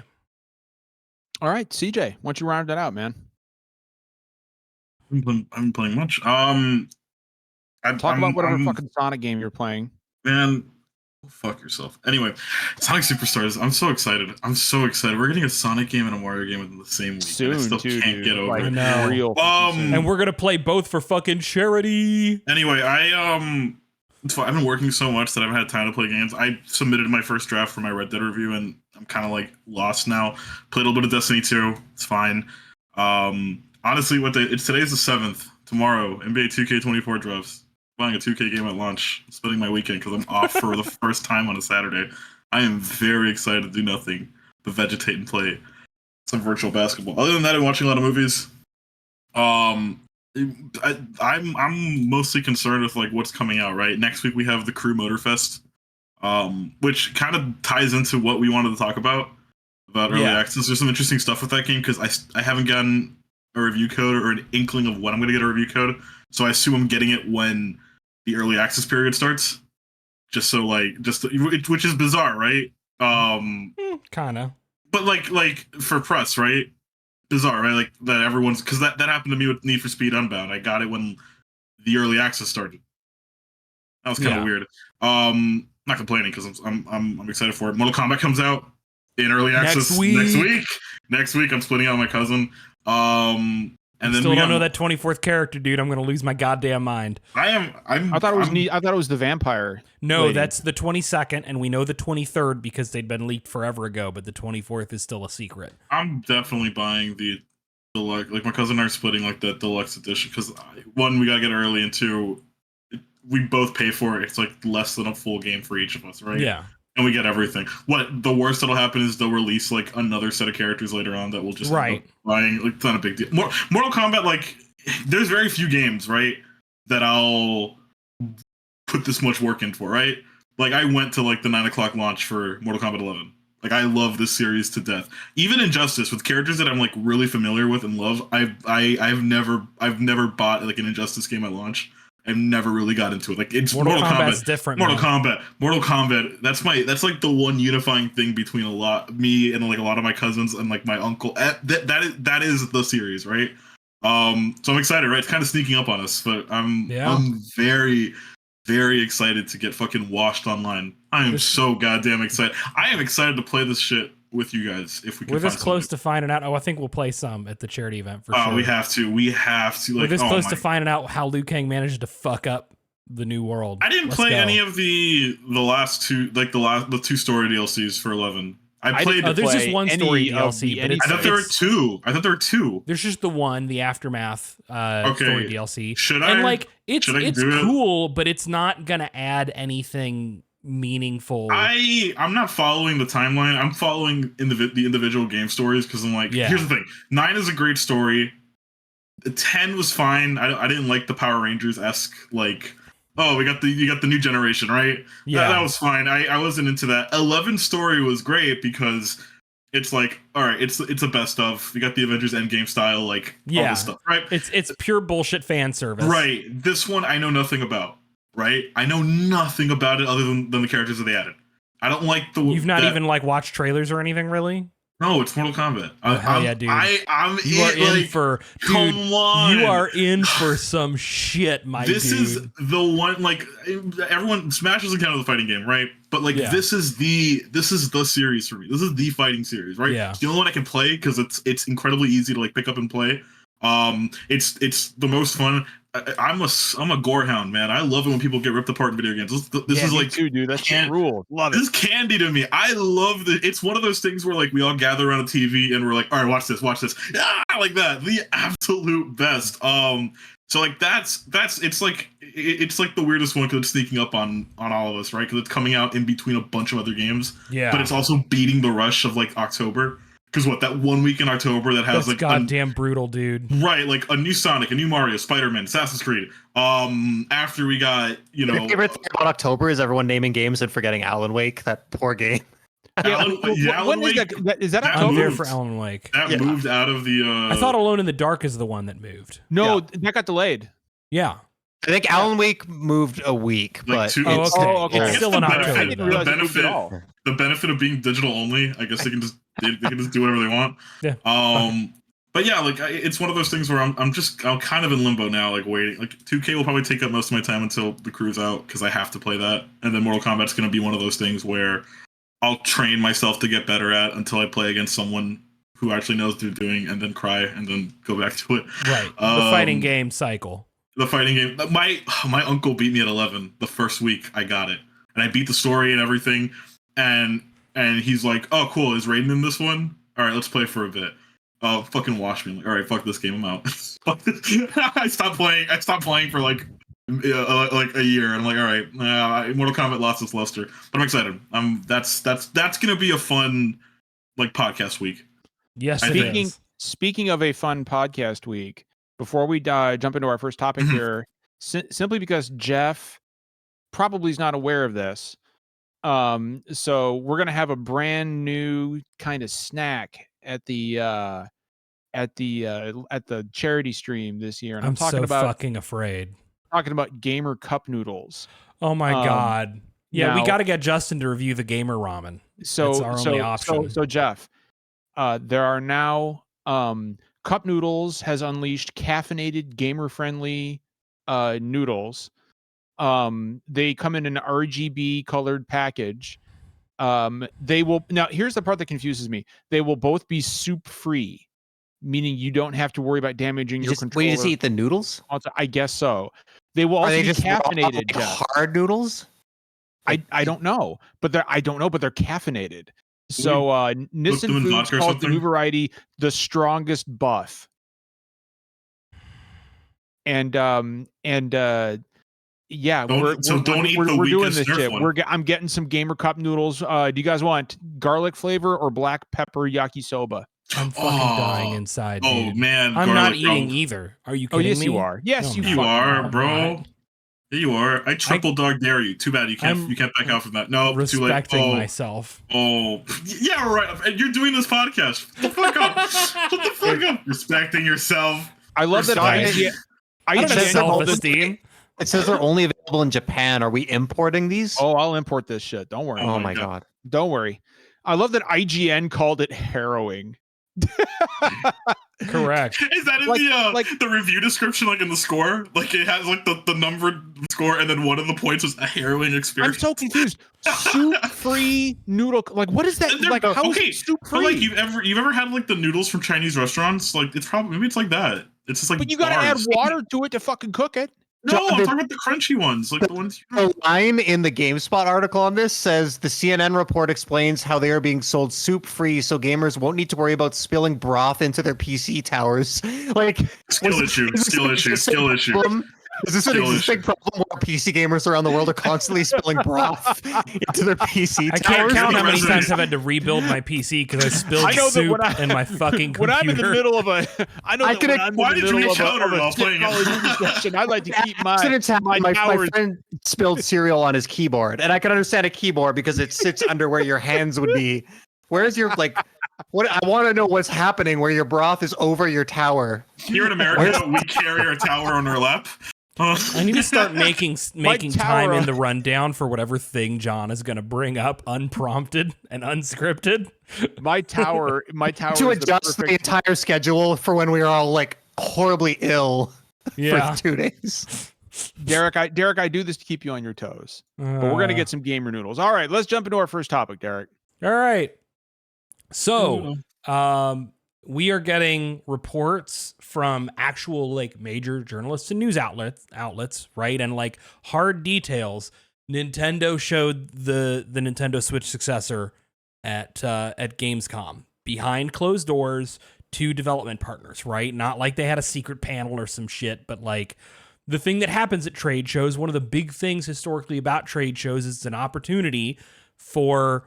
Speaker 1: All right, CJ, why don't you round that out, man?
Speaker 4: I haven't playing much.
Speaker 1: Talk about whatever fucking Sonic game you're playing.
Speaker 4: Man, Fuck yourself. Anyway, Sonic Superstars. I'm so excited. We're getting a Sonic game and a Mario game in the same week.
Speaker 1: Soon,
Speaker 4: and I still
Speaker 1: too,
Speaker 4: can't
Speaker 1: dude.
Speaker 4: get over
Speaker 1: Like,
Speaker 4: it.
Speaker 2: know. And we're gonna play both for fucking charity.
Speaker 4: Anyway, it's fine. I've been working so much that I haven't had time to play games. I submitted my first draft for my Red Dead review, and I'm kind of like lost now. Played a little bit of Destiny 2. It's fine. Honestly, today's the 7th. Tomorrow, NBA 2K24 drafts. Buying a 2K game at launch, spending my weekend because I'm off for the first time on a Saturday. I am very excited to do nothing but vegetate and play some virtual basketball. Other than that, I'm watching a lot of movies. I'm mostly concerned with like what's coming out. Right, next week we have the Crew Motorfest, which kind of ties into what we wanted to talk about early access. There's some interesting stuff with that game because I haven't gotten a review code or an inkling of when I'm going to get a review code, so I assume I'm getting it when the early access period starts, which is bizarre, right?
Speaker 2: Kind of.
Speaker 4: But like for press, right? Bizarre, right? Like that everyone's because that happened to me with Need for Speed Unbound. I got it when the early access started. That was kind of weird. Not complaining because I'm excited for it. Mortal Kombat comes out in early access next week. I'm splitting out with my cousin. And then
Speaker 2: still don't know that 24th character, dude. I'm gonna lose my goddamn mind.
Speaker 1: I thought it was the vampire.
Speaker 2: No,
Speaker 1: lady.
Speaker 2: That's the 22nd, and we know the 23rd because they'd been leaked forever ago. But the 24th is still a secret.
Speaker 4: I'm definitely buying the like my cousin and I are splitting like the deluxe edition because one, we gotta get early, and two, we both pay for it. It's like less than a full game for each of us, right?
Speaker 2: Yeah.
Speaker 4: And we get everything. What the worst that'll happen is they'll release like another set of characters later on that we'll just end up buying. Like, it's not a big deal. Mortal Kombat, like, there's very few games, right, that I'll put this much work in for, right? Like, I went to like the 9:00 launch for Mortal Kombat 11. Like, I love this series to death. Even Injustice with characters that I'm like really familiar with and love. I've never bought like an Injustice game at launch. I've never really got into it. Like it's Mortal Kombat's
Speaker 2: different.
Speaker 4: Mortal Kombat. That's like the one unifying thing between me and like a lot of my cousins and like my uncle. That is the series, right? So I'm excited, right? It's kind of sneaking up on us, but I'm very, very excited to get fucking washed online. I am so goddamn excited. I am excited to play this shit with you guys if we can.
Speaker 2: We're this close to finding out. Oh, I think we'll play some at the charity event for sure.
Speaker 4: Oh, we have to. Like,
Speaker 2: we're this close to finding out how Liu Kang managed to fuck up the new world.
Speaker 4: I didn't play any of the last two, like the two story DLCs for 11. I played.
Speaker 2: There's just one story DLC. But
Speaker 4: I thought there were two.
Speaker 2: There's just the one, the Aftermath story DLC.
Speaker 4: Should I?
Speaker 2: And like it's cool, but it's not gonna add anything meaningful.
Speaker 4: I'm not following the timeline. I'm following the individual game stories because I'm like, here's the thing. 9 is a great story. 10 was fine. I didn't like the Power Rangers-esque like, oh, you got the new generation, right? Yeah, that was fine. I wasn't into that. 11 story was great because it's like, all right, it's a best of. You got the Avengers Endgame style, like all this stuff, right?
Speaker 2: It's pure bullshit fan service,
Speaker 4: right? This one I know nothing about. Right, I know nothing about it other than the characters that they added. I don't like the.
Speaker 2: You've not even like watched trailers or anything, really?
Speaker 4: No, it's Mortal Kombat.
Speaker 2: Yeah, dude. You are in for some shit, my dude.
Speaker 4: This is the one. Like everyone, Smash doesn't count as a fighting game, right? But like this is the series for me. This is the fighting series, right?
Speaker 2: Yeah.
Speaker 4: It's the only one I can play because it's incredibly easy to like pick up and play. It's the most fun. I'm a gorehound, man. I love it when people get ripped apart in video games. This is like,
Speaker 1: too, dude. That's rule. Love it.
Speaker 4: This is candy to me. I love it. It's one of those things where like we all gather around a TV and we're like, all right, watch this, like that. The absolute best. So like that's it's like the weirdest one because it's sneaking up on all of us, right? Because it's coming out in between a bunch of other games.
Speaker 2: Yeah.
Speaker 4: But it's also beating the rush of like October. Because that 1 week in October that has
Speaker 2: that's like goddamn brutal, dude.
Speaker 4: Right, like a new Sonic, a new Mario, Spider-Man, Assassin's Creed. After we got,
Speaker 3: My favorite thing about October is everyone naming games and forgetting Alan Wake, that poor game.
Speaker 4: Alan Wake,
Speaker 1: is that
Speaker 2: I'm there for Alan Wake.
Speaker 4: That moved out of the.
Speaker 2: I thought Alone in the Dark is the one that moved.
Speaker 1: No, that got delayed.
Speaker 2: Yeah.
Speaker 3: I think Alan Wake moved a week,
Speaker 4: like
Speaker 3: but
Speaker 2: okay. It's still in October.
Speaker 4: The benefit of being digital only, I guess they can just do whatever they want.
Speaker 2: Yeah.
Speaker 4: But yeah, like it's one of those things where I'm kind of in limbo now, like waiting. Like 2K will probably take up most of my time until the crew's out because I have to play that, and then Mortal Kombat's going to be one of those things where I'll train myself to get better at until I play against someone who actually knows what they're doing, and then cry and then go back to it.
Speaker 2: Right, the fighting game cycle.
Speaker 4: The fighting game. My uncle beat me at 11 the first week I got it, and I beat the story and everything, and he's like, "Oh, cool, is Raiden in this one? All right, let's play for a bit." Oh, fucking wash me. I'm like, all right, fuck this game. I'm out. I stopped playing for like a year. I'm like, all right, Mortal Kombat lost its luster, but I'm excited. That's gonna be a fun like podcast week.
Speaker 2: Yes,
Speaker 1: Speaking of a fun podcast week, before we jump into our first topic here, simply because Jeff probably is not aware of this, so we're gonna have a brand new kind of snack at the charity stream this year, and I'm talking about
Speaker 2: fucking afraid.
Speaker 1: Talking about gamer cup noodles.
Speaker 2: Oh my god! Yeah, we got to get Justin to review the gamer ramen.
Speaker 1: So
Speaker 2: it's our only option.
Speaker 1: So Jeff, there are now Cup Noodles has unleashed caffeinated, gamer-friendly noodles. They come in an RGB colored package. They will now. Here's the part that confuses me. They will both be soup-free, meaning you don't have to worry about damaging your controller.
Speaker 3: We just eat the noodles?
Speaker 1: I guess so. They will also be caffeinated.
Speaker 3: Like hard noodles?
Speaker 1: I don't know, but they're caffeinated. So Nissan Foods called the new variety the strongest buff. And yeah, we're doing this shit. I'm getting some gamer cup noodles. Do you guys want garlic flavor or black pepper yakisoba?
Speaker 2: I'm fucking dying inside. Dude.
Speaker 4: Oh man,
Speaker 2: I'm not eating either. Are you kidding me?
Speaker 1: Yes, you are. Yes,
Speaker 4: you are, bro. Yeah, you are. I triple dog dare you. Too bad you can't back out from that. No, too late.
Speaker 2: Respecting myself.
Speaker 4: Oh, yeah, right. And you're doing this podcast. Shut the fuck up. Shut the fuck up. Respecting yourself.
Speaker 1: I love that. I
Speaker 2: don't have self-esteem.
Speaker 3: It says they're only available in Japan. Are we importing these?
Speaker 1: Oh, I'll import this shit. Don't worry.
Speaker 3: Oh my god.
Speaker 1: Don't worry. I love that IGN called it harrowing.
Speaker 2: Correct.
Speaker 4: Is that in the review description, like in the score? Like it has like the numbered score, and then one of the points was a harrowing experience.
Speaker 1: I'm so confused. Soup-free noodle. Like, what is that? Like, how is it soup-free?
Speaker 4: Like, you've ever had like the noodles from Chinese restaurants? Like, maybe it's like that. It's just like.
Speaker 1: But you gotta add water to it to fucking cook it.
Speaker 4: No, I'm talking about the crunchy ones, like the ones.
Speaker 3: The line in the GameSpot article on this says the CNN report explains how they are being sold soup-free, so gamers won't need to worry about spilling broth into their PC towers. Like
Speaker 4: skill issue.
Speaker 3: Is this an existing problem where PC gamers around the world are constantly spilling broth into their PC towers?
Speaker 2: I can't count how many times I've had to rebuild my PC because I spilled soup in my fucking computer.
Speaker 1: When I'm in the middle of a,
Speaker 4: why did you shout her while playing
Speaker 1: it? I like to keep my
Speaker 3: friend spilled cereal on his keyboard, and I can understand a keyboard because it sits under where your hands would be. Where's your What I want to know what's happening where your broth is over your tower.
Speaker 4: Here in America, we carry our tower on our lap.
Speaker 2: I need to start making time in the rundown for whatever thing John is going to bring up unprompted and unscripted.
Speaker 1: My tower
Speaker 3: to adjust the entire schedule for when we are all like horribly ill for 2 days.
Speaker 1: Derek, I do this to keep you on your toes. But we're gonna get some gamer noodles. All right, let's jump into our first topic, Derek.
Speaker 2: All right. So, we are getting reports from actual like major journalists and news outlets, right? And like hard details. Nintendo showed the Nintendo Switch successor at Gamescom behind closed doors to development partners, right? Not like they had a secret panel or some shit, but like the thing that happens at trade shows, one of the big things historically about trade shows is it's an opportunity for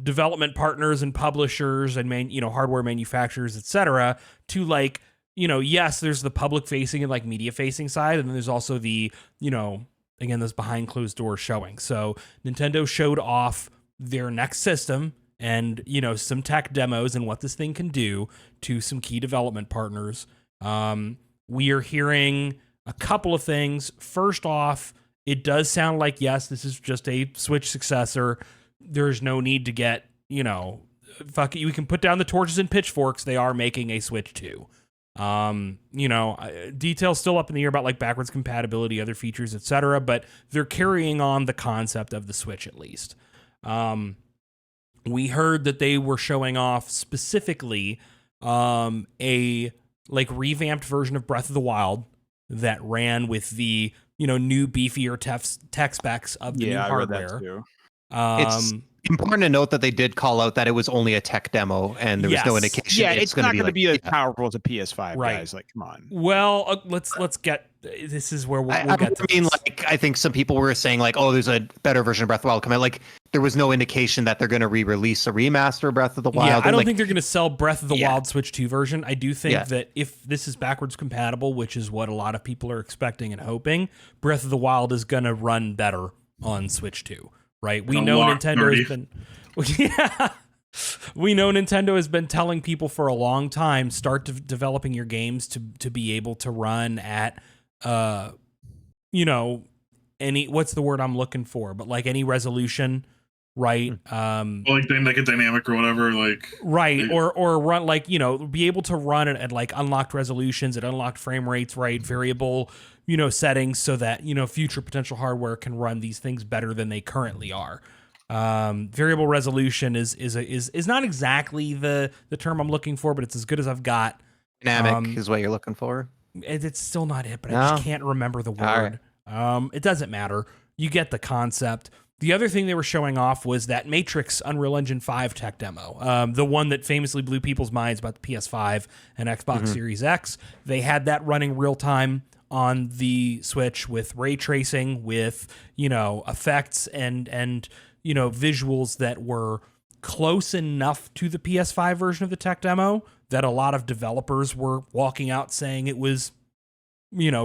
Speaker 2: development partners and publishers and hardware manufacturers, etc., to like, yes, there's the public facing and like media facing side. And then there's also the, again, those behind closed doors showing. So Nintendo showed off their next system and, some tech demos and what this thing can do to some key development partners. We are hearing a couple of things. First off, it does sound like, yes, this is just a Switch successor. There's no need to get, fuck it, you can put down the torches and pitchforks. They are making a Switch 2. Details still up in the air about like backwards compatibility, other features, etc. But they're carrying on the concept of the Switch at least. We heard that they were showing off specifically a like revamped version of Breath of the Wild that ran with the new beefier tech specs of the new hardware.
Speaker 1: I read that too.
Speaker 3: It's important to note that they did call out that it was only a tech demo and there was no indication.
Speaker 1: Yeah, it's not going to be as powerful as a PS5,
Speaker 2: right.
Speaker 1: guys. Like, come on.
Speaker 2: Well, let's get. This is where we'll get to.
Speaker 3: I think some people were saying like, oh, there's a better version of Breath of the Wild coming. Like, there was no indication that they're going to re-release a remaster of Breath of the Wild.
Speaker 2: Yeah, I don't think they're going to sell Breath of the Wild Switch 2 version. I do think that if this is backwards compatible, which is what a lot of people are expecting and hoping, Breath of the Wild is going to run better on Switch 2. Right? We know Nintendo has been. We know Nintendo has been telling people for a long time, start developing your games to be able to run at any, what's the word I'm looking for, but like any resolution, right?
Speaker 4: Like a dynamic or whatever, like
Speaker 2: right, or run like be able to run it at like unlocked resolutions, at unlocked frame rates, right? Variable settings, so that future potential hardware can run these things better than they currently are. Variable resolution is not exactly the term I'm looking for, but it's as good as I've got.
Speaker 3: Dynamic is what you're looking for.
Speaker 2: It's still not it, but I just can't remember the word. Right. It doesn't matter. You get the concept. The other thing they were showing off was that Matrix Unreal Engine 5 tech demo, the one that famously blew people's minds about the PS5 and Xbox Series X. They had that running real time on the Switch with ray tracing, with effects and visuals that were close enough to the PS5 version of the tech demo that a lot of developers were walking out saying it was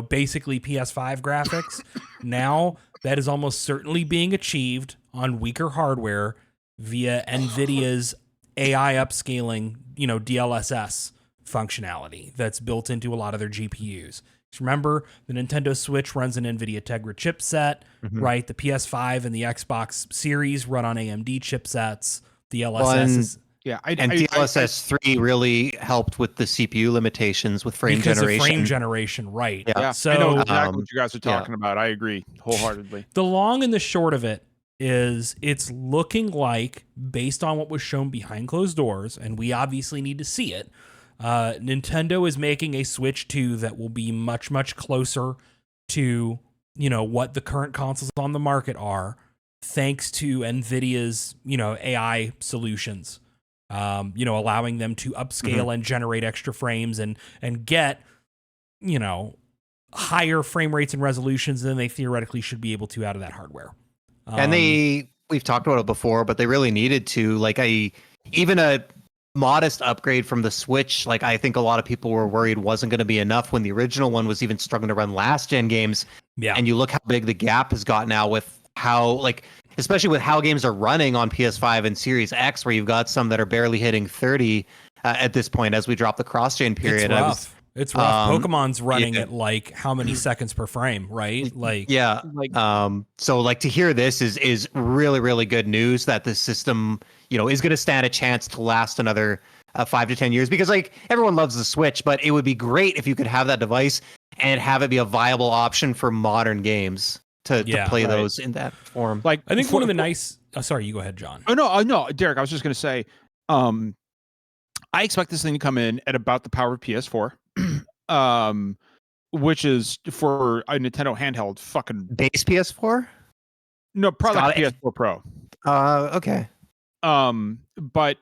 Speaker 2: basically PS5 graphics. Now that is almost certainly being achieved on weaker hardware via NVIDIA's AI upscaling, DLSS functionality that's built into a lot of their GPUs. Remember, the Nintendo Switch runs an NVIDIA Tegra chipset, right? The PS5 and the Xbox Series run on AMD chipsets. The DLSS is...
Speaker 3: Yeah, DLSS 3 really helped with the CPU limitations with frame generation.
Speaker 2: Because of frame generation, right.
Speaker 1: Yeah.
Speaker 2: So,
Speaker 1: I know exactly what you guys are talking about. I agree wholeheartedly.
Speaker 2: The long and the short of it is it's looking like, based on what was shown behind closed doors, and we obviously need to see it, Nintendo is making a Switch 2 that will be much, much closer to, what the current consoles on the market are, thanks to NVIDIA's, AI solutions, allowing them to upscale and generate extra frames and get, higher frame rates and resolutions than they theoretically should be able to out of that hardware.
Speaker 3: And we've talked about it before, but they really needed to, like, even a modest upgrade from the Switch, like I think a lot of people were worried wasn't going to be enough when the original one was even struggling to run last gen games. Yeah. And you look how big the gap has got now with how, like, especially with how games are running on PS5 and Series X, where you've got some that are barely hitting 30 at this point as we drop the cross-gen period.
Speaker 2: It's rough. Pokemon's running at like how many seconds per frame, right? Like,
Speaker 3: yeah. So like to hear this is really, really good news that the system, is going to stand a chance to last another 5 to 10 years, because like everyone loves the Switch, but it would be great if you could have that device and have it be a viable option for modern games to play those in that form.
Speaker 2: Like, I think one of the nice, sorry, you go ahead, John.
Speaker 1: Oh, no, Derek, I was just going to say, I expect this thing to come in at about the power of PS4. Which is for a Nintendo handheld fucking
Speaker 3: base PS4?
Speaker 1: No, probably like PS4 Pro.
Speaker 3: Okay.
Speaker 1: But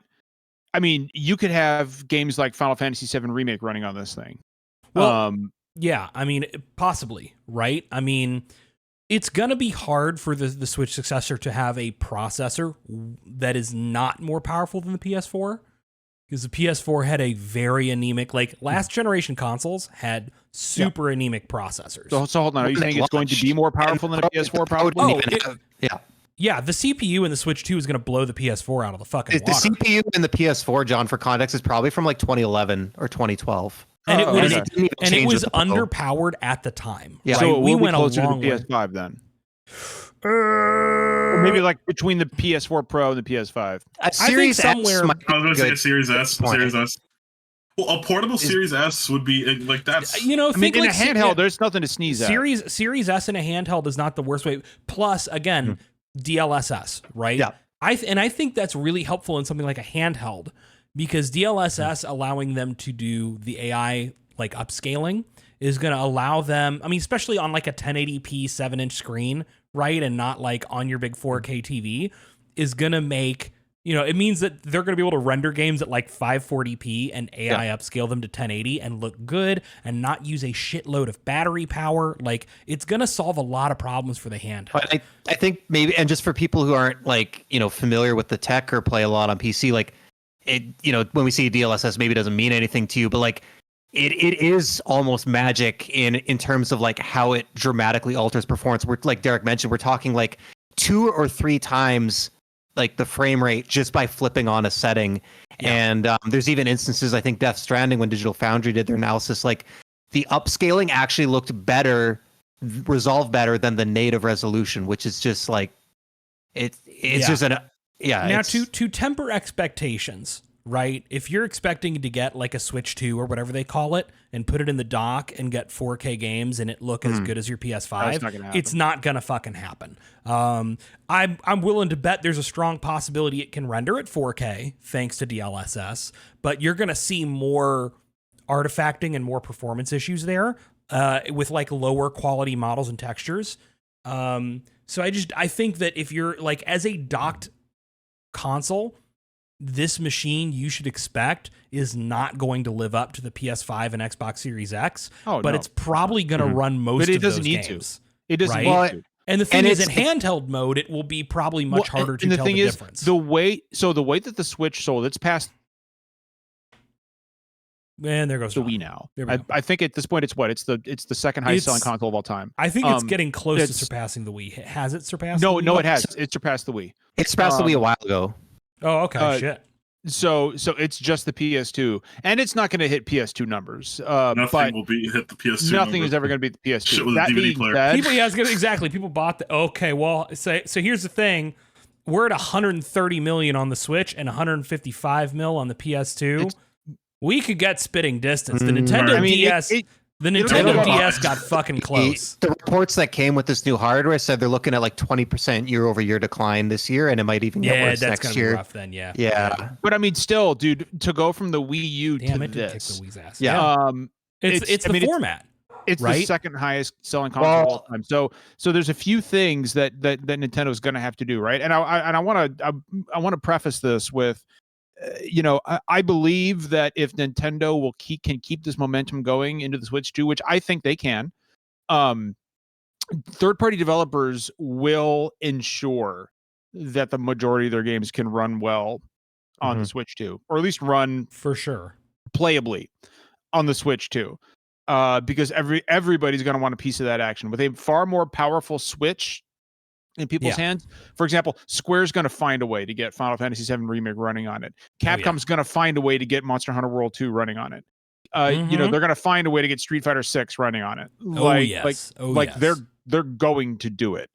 Speaker 1: I mean, you could have games like Final Fantasy VII Remake running on this thing.
Speaker 2: Well, yeah, I mean, possibly, right? I mean, it's gonna be hard for the Switch successor to have a processor that is not more powerful than the PS4. Because the PS4 had a very anemic, like last generation consoles had super anemic processors.
Speaker 1: So hold on, are you saying it's going to be more powerful than a PS4 probably?
Speaker 2: Yeah, the CPU in the Switch 2 is going to blow the PS4 out of the fucking water.
Speaker 3: The CPU in the PS4, John, for context, is probably from like 2011 or 2012.
Speaker 2: And it was underpowered at the time.
Speaker 1: Yeah,
Speaker 2: right?
Speaker 1: so we went closer to the PS5 then. Or maybe like between the PS4 Pro and the PS5.
Speaker 3: Series
Speaker 2: somewhere-
Speaker 3: S might
Speaker 4: I was going
Speaker 3: be
Speaker 4: to say
Speaker 3: good.
Speaker 4: Series S. Series S. Well, a portable Series S would be like that's.
Speaker 2: You know,
Speaker 1: I mean, in
Speaker 2: like
Speaker 1: a handheld, there's nothing to sneeze at.
Speaker 2: Series S in a handheld is not the worst way. Plus, again, DLSS, right?
Speaker 3: Yeah.
Speaker 2: I think that's really helpful in something like a handheld because DLSS allowing them to do the AI like upscaling is going to allow them. I mean, especially on like a 1080p 7-inch screen, right, and not like on your big 4K TV, is going to make. You know, it means that they're going to be able to render games at like 540p and AI upscale them to 1080 and look good and not use a shitload of battery power. Like, it's going to solve a lot of problems for the handheld.
Speaker 3: But I think maybe, and just for people who aren't like, you know, familiar with the tech or play a lot on PC, like it, you know, when we see DLSS, maybe it doesn't mean anything to you, but like it is almost magic in terms of like how it dramatically alters performance. We're like Derek mentioned, we're talking like 2 or 3 times like the frame rate just by flipping on a setting. And there's even instances, I think Death Stranding, when Digital Foundry did their analysis, like the upscaling actually looked better, resolved better than the native resolution, which is just like it's just an
Speaker 2: Now to temper expectations, right? If you're expecting to get like a Switch 2 or whatever they call it and put it in the dock and get 4K games and it look as good as your PS5, it's not gonna fucking happen. I'm willing to bet there's a strong possibility it can render at 4K thanks to DLSS, but you're gonna see more artifacting and more performance issues there with like lower quality models and textures. So I think that if you're like as a docked console, this machine you should expect is not going to live up to the PS5 and Xbox Series X, but it's probably going to run most of those games.
Speaker 1: It doesn't
Speaker 2: right?
Speaker 1: need to.
Speaker 2: And the thing is, in handheld mode, it will be probably much harder to tell the difference.
Speaker 1: The way that the Switch sold, it's past.
Speaker 2: And there goes
Speaker 1: the Wii now. I think at this point it's the second highest selling console of all time.
Speaker 2: I think it's getting close to surpassing the Wii. Has it surpassed?
Speaker 1: No,
Speaker 2: the Wii?
Speaker 1: it has. It surpassed the Wii.
Speaker 3: It surpassed the Wii a while ago.
Speaker 2: Oh, okay. Shit.
Speaker 1: So it's just the PS2, and it's not going to hit PS2 numbers.
Speaker 4: Nothing will hit the PS2.
Speaker 1: Nothing is ever going to beat the PS2.
Speaker 4: Shit with a DVD player.
Speaker 2: Exactly. People bought the. Okay, well, so here's the thing: we're at 130 million on the Switch and 155 mil on the PS2. We could get spitting distance. The Nintendo DS. The Nintendo DS got fucking close.
Speaker 3: The reports that came with this new hardware said they're looking at like 20% year-over-year decline this year, and it might even get worse next year.
Speaker 2: Be rough then,
Speaker 3: yeah.
Speaker 1: But I mean, still, dude, to go from the Wii U to this,
Speaker 2: kick the Wii's ass.
Speaker 3: Yeah.
Speaker 2: It's the format.
Speaker 1: It's
Speaker 2: right?
Speaker 1: the second highest selling console of all time. So there's a few things that Nintendo's going to have to do, right? And I want to preface this with, I believe that if Nintendo can keep this momentum going into the Switch 2, which I think they can, third-party developers will ensure that the majority of their games can run well on the Switch 2, or at least run
Speaker 2: for sure
Speaker 1: playably on the Switch 2, because everybody's going to want a piece of that action with a far more powerful Switch in people's hands. For example, Square's going to find a way to get Final Fantasy VII Remake running on it. Capcom's going to find a way to get Monster Hunter World 2 running on it. They're going to find a way to get Street Fighter 6 running on it. They're going to do it.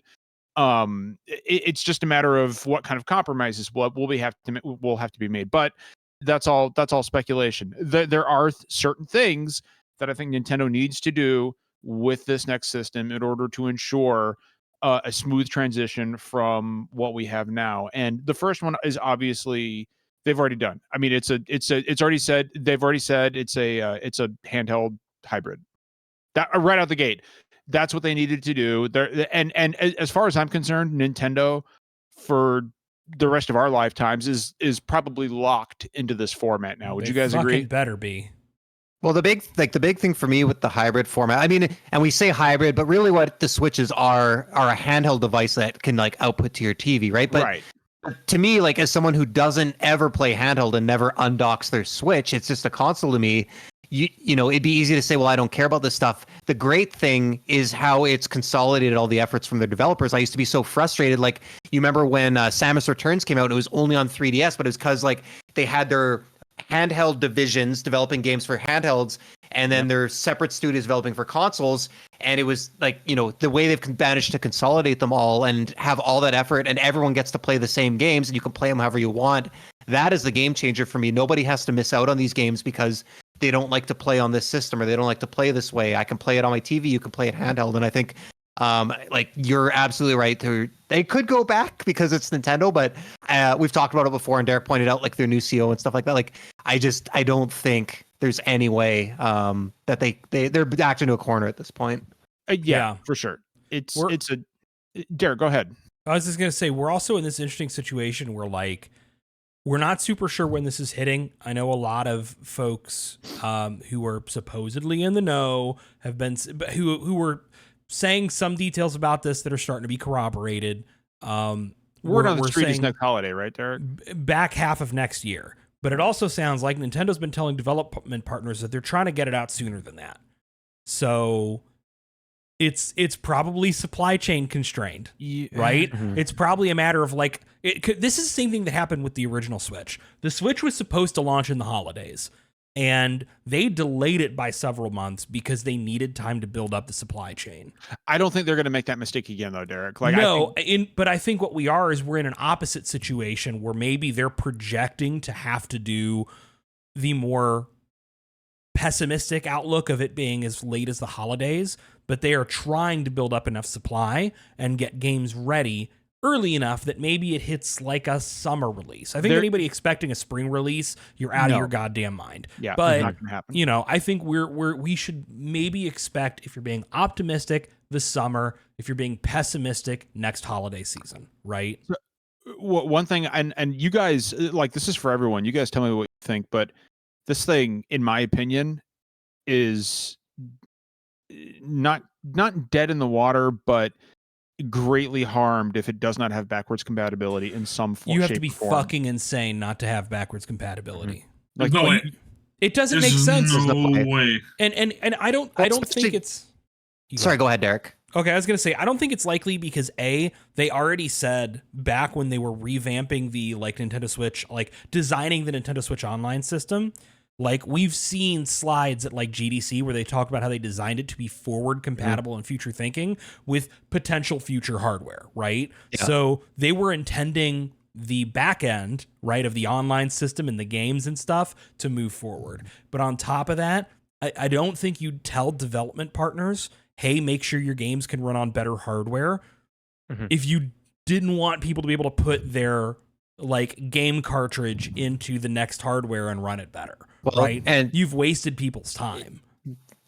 Speaker 1: It's just a matter of what kind of compromises will have to be made. But that's all speculation. There are certain things that I think Nintendo needs to do with this next system in order to ensure a smooth transition from what we have now. And the first one is obviously they've already done. I mean, they've already said it's a handheld hybrid. That right out the gate, that's what they needed to do. And as far as I'm concerned, Nintendo for the rest of our lifetimes is probably locked into this format now. Would you guys agree?
Speaker 2: Better be.
Speaker 3: Well, the big thing for me with the hybrid format, I mean, and we say hybrid, but really what the Switches are a handheld device that can like output to your TV, right? But to me, like as someone who doesn't ever play handheld and never undocks their Switch, it's just a console to me. You know, it'd be easy to say, well, I don't care about this stuff. The great thing is how it's consolidated all the efforts from their developers. I used to be so frustrated. Like, you remember when Samus Returns came out, and it was only on 3DS, but it was because like they had their handheld divisions developing games for handhelds, and then their separate studios developing for consoles. And it was like, the way they've managed to consolidate them all and have all that effort, and everyone gets to play the same games and you can play them however you want. That is the game changer for me. Nobody has to miss out on these games because they don't like to play on this system or they don't like to play this way. I can play it on my TV. You can play it handheld. And I think, you're absolutely right. They could go back because it's Nintendo, but we've talked about it before, and Derek pointed out like their new CEO and stuff like that. Like, I don't think there's any way that they're backed into a corner at this point.
Speaker 1: Yeah, for sure. Derek, go ahead.
Speaker 2: I was just gonna say, we're also in this interesting situation where like we're not super sure when this is hitting. I know a lot of folks who are supposedly in the know have been who were saying some details about this that are starting to be corroborated.
Speaker 1: Word on the street is next holiday, right, Derek?
Speaker 2: Back half of next year. But it also sounds like Nintendo's been telling development partners that they're trying to get it out sooner than that. So it's probably supply chain constrained, right? Mm-hmm. It's probably a matter of like, this is the same thing that happened with the original Switch. The Switch was supposed to launch in the holidays, and they delayed it by several months because they needed time to build up the supply chain.
Speaker 1: I don't think they're going to make that mistake again, though, Derek. Like,
Speaker 2: but I think what we are is we're in an opposite situation where maybe they're projecting to have to do the more pessimistic outlook of it being as late as the holidays, but they are trying to build up enough supply and get games ready early enough that maybe it hits like a summer release. I think anybody expecting a spring release, you're out of your goddamn mind.
Speaker 1: Yeah,
Speaker 2: but
Speaker 1: not gonna happen.
Speaker 2: I think we should maybe expect, if you're being optimistic, the summer. If you're being pessimistic, next holiday season, right?
Speaker 1: One thing, and you guys, like, this is for everyone. You guys tell me what you think, but this thing, in my opinion, is not dead in the water, but greatly harmed if it does not have backwards compatibility in some form.
Speaker 2: You have to be fucking insane not to have backwards compatibility.
Speaker 4: Mm-hmm. Like, no way.
Speaker 2: It doesn't make sense.
Speaker 4: No way.
Speaker 2: And I don't think it's.
Speaker 3: Sorry, go ahead, Derek.
Speaker 2: Okay, I was gonna say I don't think it's likely because they already said back when they were revamping the Nintendo Switch, designing the Nintendo Switch Online system. Like, we've seen slides at GDC where they talk about how they designed it to be forward compatible and future thinking with potential future hardware, right? Yeah. So they were intending the back end, right, of the online system and the games and stuff to move forward. But on top of that, I don't think you'd tell development partners, hey, make sure your games can run on better hardware if you didn't want people to be able to put their game cartridge into the next hardware and run it better. Well, right, and you've wasted people's time.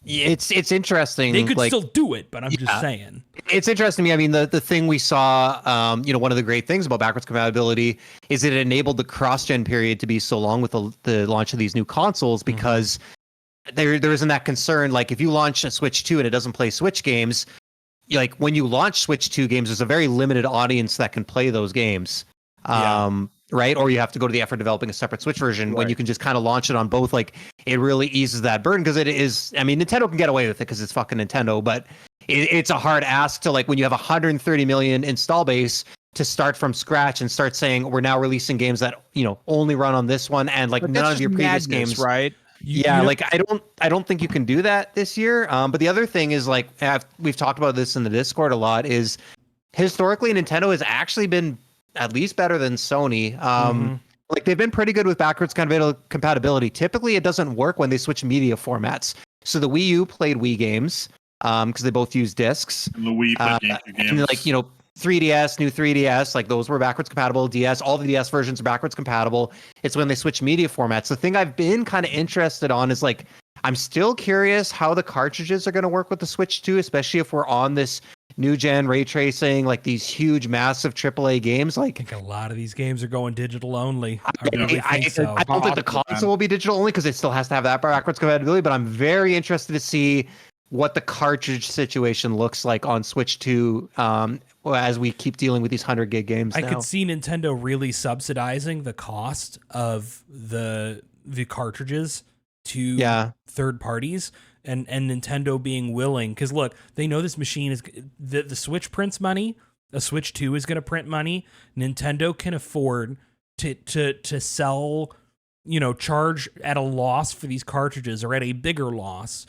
Speaker 3: It's interesting.
Speaker 2: They could still do it, but I'm just saying.
Speaker 3: It's interesting to me. I mean, the thing we saw, one of the great things about backwards compatibility is it enabled the cross-gen period to be so long with the launch of these new consoles because there isn't that concern. Like, if you launch a Switch 2 and it doesn't play Switch games, when you launch Switch 2 games, there's a very limited audience that can play those games. Right? Or you have to go to the effort of developing a separate Switch version when you can just kind of launch it on both. Like, it really eases that burden because it is, I mean, Nintendo can get away with it because it's fucking Nintendo, but it's a hard ask to, when you have 130 million install base, to start from scratch and start saying, we're now releasing games that, only run on this one and none of your previous games.
Speaker 1: Right?
Speaker 3: I don't think you can do that this year. But the other thing is, we've talked about this in the Discord a lot, is historically Nintendo has actually been at least better than Sony. They've been pretty good with backwards compatibility. Typically, it doesn't work when they switch media formats. So the Wii U played Wii games because they both use discs.
Speaker 4: And the Wii played GameCube games.
Speaker 3: And 3DS, new 3DS, those were backwards compatible. DS, all the DS versions are backwards compatible. It's when they switch media formats. The thing I've been kind of interested on is I'm still curious how the cartridges are going to work with the Switch 2, especially if we're on this new gen ray tracing, these huge, massive AAA games.
Speaker 2: I think a lot of these games are going digital only.
Speaker 3: I don't think the console will be digital only because it still has to have that backwards compatibility. But I'm very interested to see what the cartridge situation looks like on Switch 2 as we keep dealing with these 100 gig games.
Speaker 2: I could see Nintendo really subsidizing the cost of the cartridges to third parties. And Nintendo being willing, because look, they know this machine is the Switch prints money. A Switch 2 is going to print money. Nintendo can afford to sell, charge at a loss for these cartridges or at a bigger loss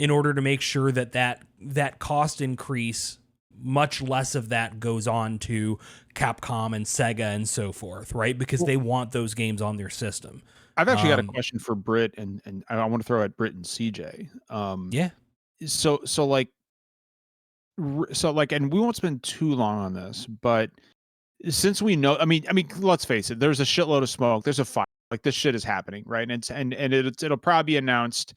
Speaker 2: in order to make sure that cost increase, much less of that goes on to Capcom and Sega and so forth, right? Because they want those games on their system.
Speaker 1: I've actually got a question for Britt, and I want to throw at Britt and CJ.
Speaker 2: Yeah.
Speaker 1: So like, and we won't spend too long on this, but since we know, I mean, let's face it, there's a shitload of smoke. There's a fire. Like, this shit is happening, right? And it'll probably be announced.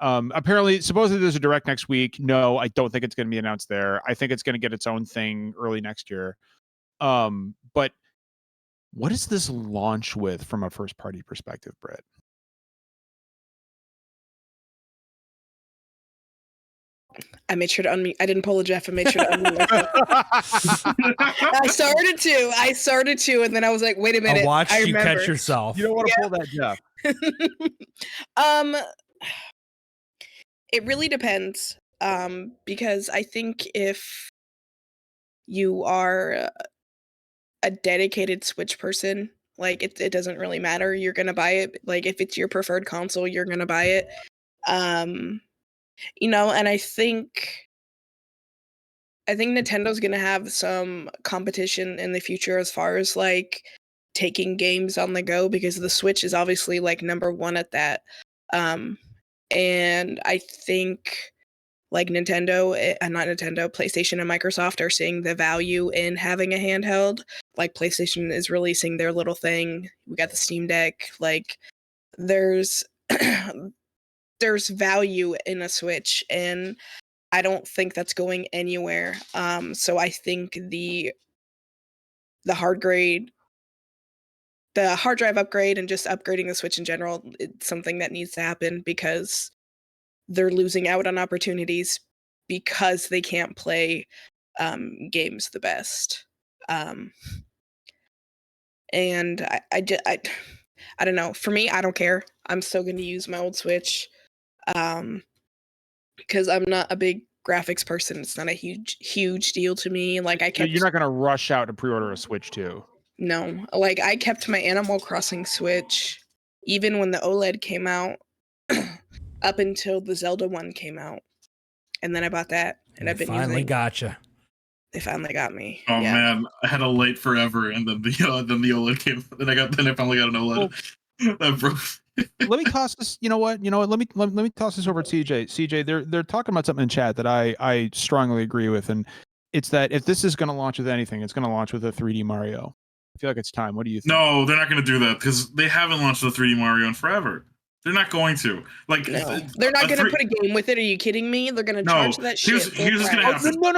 Speaker 1: Apparently, supposedly there's a direct next week. No, I don't think it's going to be announced there. I think it's going to get its own thing early next year. But what is this launch with from a first party perspective, Britt?
Speaker 5: I made sure to unmute. I didn't pull a Jeff. I made sure to unmute myself. I started to, and then I was like, wait a minute.
Speaker 2: I watched you catch yourself.
Speaker 1: You don't want to pull that Jeff.
Speaker 5: It really depends. Because I think if you are a dedicated Switch person, like it doesn't really matter. You're gonna buy it. Like, if it's your preferred console, you're gonna buy it. And I think Nintendo's gonna have some competition in the future as far as like taking games on the go, because the Switch is obviously like number one at that. And I think like PlayStation and Microsoft are seeing the value in having a handheld. Like, PlayStation is releasing their little thing. We got the Steam Deck. Like, there's value in a Switch, and I don't think that's going anywhere. So I think the hard drive upgrade and just upgrading the Switch in general, it's something that needs to happen, because they're losing out on opportunities because they can't play games the best. And I don't know. For me, I don't care. I'm still going to use my old Switch. Because I'm not a big graphics person. It's not a huge deal to me. Like,
Speaker 1: you're not gonna rush out to pre-order a Switch too.
Speaker 5: No, like, I kept my Animal Crossing Switch even when the OLED came out, up until the Zelda one came out, and then I bought that, and I've been
Speaker 2: finally gotcha.
Speaker 5: They finally got me.
Speaker 4: Oh man, I had to wait forever, and then the OLED came. Then I finally got an OLED. That broke.
Speaker 1: Let me toss this. You know what? Let me toss this over to CJ. CJ, they're talking about something in chat that I strongly agree with, and it's that if this is going to launch with anything, it's going to launch with a 3D Mario. I feel like it's time. What do you think?
Speaker 4: No, they're not going to do that, because they haven't launched the 3D Mario in forever. They're not going to. Like,
Speaker 5: no. They're not going to put a game with it. Are you kidding me? They're going to charge that shit.
Speaker 4: Here's what's going to happen.
Speaker 1: No.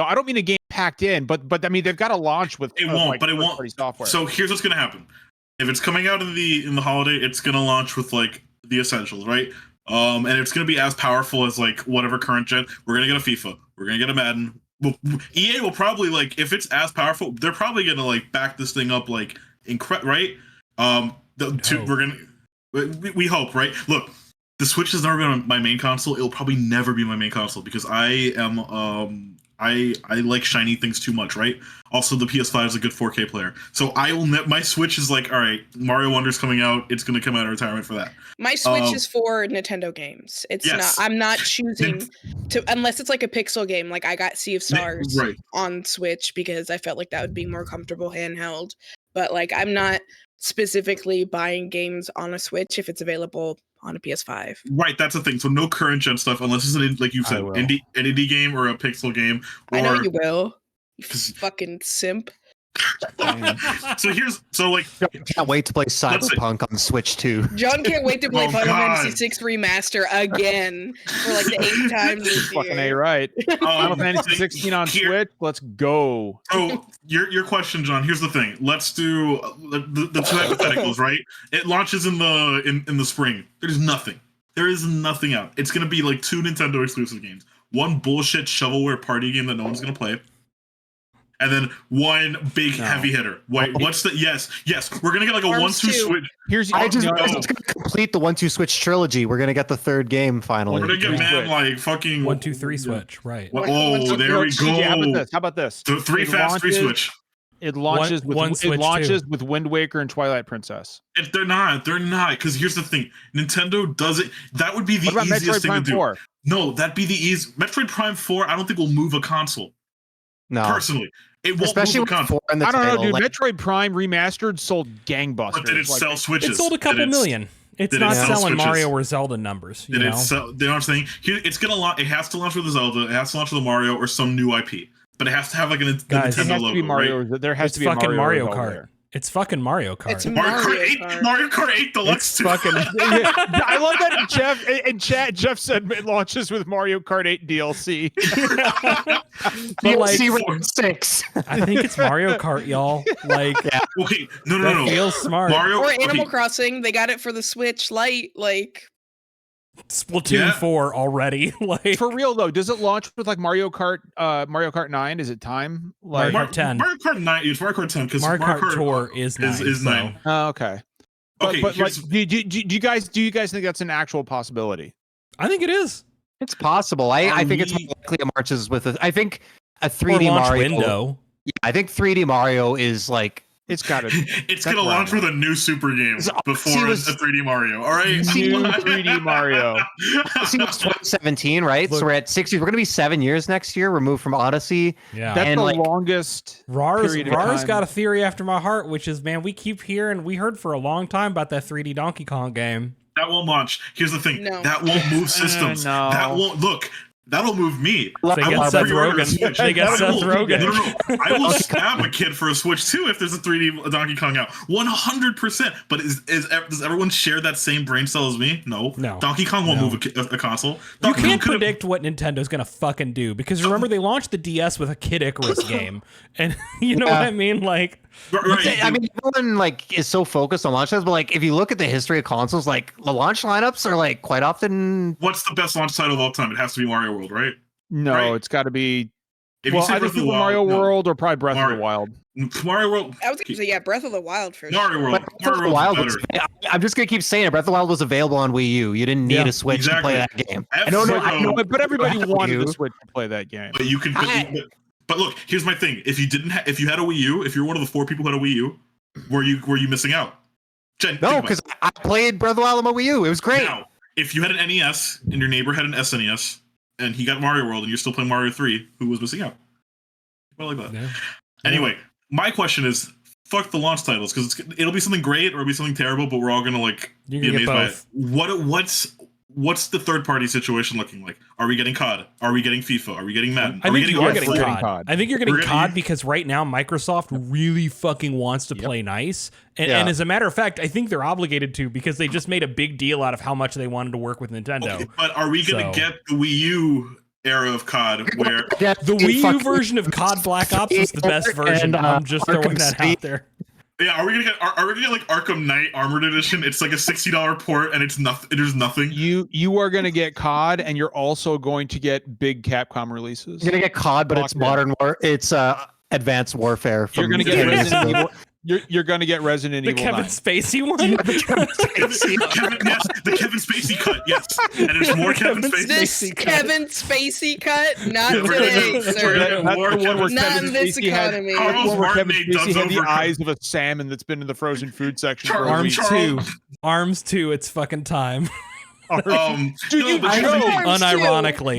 Speaker 1: I don't mean a game packed in, but I mean, they've got to launch with
Speaker 4: it won't.
Speaker 1: Software.
Speaker 4: So here's what's going to happen. If it's coming out in the holiday, it's going to launch with like the essentials, right? And it's going to be as powerful as like whatever current gen. We're going to get a FIFA. We're going to get a Madden. EA will probably, like, if it's as powerful, they're probably going to like back this thing up like right? We hope, right? Look, the Switch has never been my main console. It'll probably never be my main console, because I am I like shiny things too much, right? Also, the PS5 is a good 4K player, so my Switch is like, all right, Mario Wonder's coming out. It's going to come out of retirement for that.
Speaker 5: My Switch is for Nintendo games. It's not. I'm not choosing to, unless it's like a pixel game. Like, I got Sea of Stars on Switch because I felt like that would be more comfortable handheld. But like, I'm not specifically buying games on a Switch if it's available on a PS5.
Speaker 4: Right, that's the thing. So no current gen stuff, unless it's an, like you said, an indie game or a pixel game.
Speaker 5: I know you will. You fucking simp.
Speaker 4: So
Speaker 3: can't wait to play Cyberpunk on Switch 2.
Speaker 5: John can't wait to play Final Fantasy VI Remaster again for like the 8th time this year.
Speaker 1: Fucking A, right. Final Fantasy 16 on Switch. Let's go.
Speaker 4: So your question, John. Here's the thing. Let's do the two hypotheticals. Right. It launches in the spring. There's nothing. There is nothing out. It's gonna be like 2 Nintendo exclusive games. One bullshit shovelware party game that no one's gonna play. And then one big heavy hitter. What's the yes? We're gonna get like a 1-2 Switch.
Speaker 3: It's gonna complete the 1-2 Switch trilogy. We're gonna get the third game finally.
Speaker 4: We're gonna get like fucking
Speaker 2: 1-2-3 Switch, right?
Speaker 4: There we go.
Speaker 1: How about this?
Speaker 4: 3 fast, 3 Switch.
Speaker 1: It launches with Wind Waker and Twilight Princess.
Speaker 4: If they're not, because here's the thing: Nintendo does it. That would be the
Speaker 1: what about
Speaker 4: easiest
Speaker 1: Metroid
Speaker 4: thing
Speaker 1: Prime
Speaker 4: to do.
Speaker 1: 4?
Speaker 4: No, that'd be the easy. Metroid Prime 4, I don't think will move a console.
Speaker 3: No,
Speaker 4: personally, it won't
Speaker 3: especially
Speaker 4: move a console.
Speaker 1: I don't know, dude. Metroid Prime Remastered sold gangbusters.
Speaker 4: But did it sell Switches?
Speaker 2: It sold a couple million. It's not selling Mario or Zelda numbers. You know
Speaker 4: what I'm saying? Here, it's gonna launch. It has to launch with a Zelda. It has to launch with a Mario or some new IP. But it has to have like a Nintendo logo.
Speaker 1: Mario,
Speaker 4: right?
Speaker 1: There has to be fucking
Speaker 2: Mario Kart. It's fucking Mario Kart.
Speaker 5: It's Mario Kart.
Speaker 4: Mario Kart 8 Deluxe.
Speaker 1: Fucking. I love that Jeff in chat. Jeff said it launches with Mario Kart 8 DLC.
Speaker 3: DLC 6.
Speaker 2: I think it's Mario Kart, y'all. Like,
Speaker 4: okay, no.
Speaker 2: Feels smart.
Speaker 4: Mario
Speaker 5: or Animal Crossing. They got it for the Switch Lite. Like.
Speaker 2: Splatoon 4 already. Like,
Speaker 1: for real though, does it launch with like Mario Kart 9? Is it time? Like
Speaker 2: Mario Kart 10.
Speaker 4: Mario Kart 9 is Mario Kart 10 because
Speaker 2: Mario Kart Tour is 9.
Speaker 1: Oh, okay. But like, do you guys think that's an actual possibility?
Speaker 2: I think it is.
Speaker 3: It's possible. I think it's more likely it marches with I think a 3D Mario
Speaker 2: window.
Speaker 3: Yeah, I think 3D Mario is like.
Speaker 1: It's got to.
Speaker 4: It's going to launch with a new Super game before a 3D Mario. All right,
Speaker 1: new 3D Mario.
Speaker 3: See, it's 2017, right? Look, so we're at 60. We're going to be 7 years next year, removed from Odyssey.
Speaker 2: Yeah,
Speaker 1: that's the longest.
Speaker 2: Rar's got a theory after my heart, which is, man, we keep hearing. We heard for a long time about that 3D Donkey Kong game.
Speaker 4: That won't launch. Here's the thing. No. That won't move systems.
Speaker 1: No.
Speaker 4: That won't look. That'll move me.
Speaker 2: They get Seth Rogen.
Speaker 4: No. I will stab a kid for a Switch too if there's a 3D Donkey Kong out. 100%. But does everyone share that same brain cell as me? No. Donkey Kong won't move a console.
Speaker 2: You can't predict what Nintendo's gonna fucking do because remember they launched the DS with a Kid Icarus game, and you know what I mean, like.
Speaker 3: Right. I mean, everyone like is so focused on launch times, but like if you look at the history of consoles, like the launch lineups are like quite often.
Speaker 4: What's the best launch title of all time? It has to be Mario World, right?
Speaker 1: No, it's got to be. Either Super Mario World or probably Breath of the Wild.
Speaker 4: Mario World.
Speaker 5: I was gonna say Breath of the Wild for
Speaker 4: Mario World.
Speaker 3: Breath of the Wild. I'm just gonna keep saying it. Breath of the Wild was available on Wii U. You didn't need a Switch to play that game.
Speaker 1: I know, but everybody wanted a Switch to play that game.
Speaker 4: But you can. But look, here's my thing. If you had a Wii U, if you're one of the 4 people who had a Wii U, were you missing out? Jen,
Speaker 3: no, because I played Breath of the Wild on my Wii U. It was great.
Speaker 4: Now, if you had an NES and your neighbor had an SNES and he got Mario World and you're still playing Mario 3, who was missing out? Well, like that. Yeah. Anyway, my question is, fuck the launch titles because it'll be something great or it'll be something terrible, but we're all gonna like be amazed by it. What's the third party situation looking like? Are we getting COD? Are we getting FIFA? Are we getting Madden?
Speaker 2: I think you are getting COD. I think you're getting COD because right now Microsoft really fucking wants to play nice. And as a matter of fact, I think they're obligated to because they just made a big deal out of how much they wanted to work with Nintendo.
Speaker 4: Okay, but are we going to get the Wii U era of COD where
Speaker 2: the Wii U version of COD Black Ops was the best version? I'm just throwing that out there.
Speaker 4: Yeah, are we gonna get like Arkham Knight Armored Edition? It's like a $60 port, and it's nothing. There's nothing.
Speaker 1: You are gonna get COD, and you're also going to get big Capcom releases.
Speaker 3: You're gonna get COD, but it's modern war. It's Advanced Warfare.
Speaker 1: You're gonna get Resident Evil. You're going to get Resident Evil 9.
Speaker 2: The Kevin Spacey one?
Speaker 4: the Kevin Spacey cut, yes. And there's more Kevin Spacey.
Speaker 5: This Kevin Spacey cut? Not today, sir.
Speaker 1: That's the one where Kevin Spacey had the
Speaker 4: cut.
Speaker 1: eyes of a salmon that's been in the frozen food section for
Speaker 2: Arms 2. Arms 2, it's fucking time. Unironically.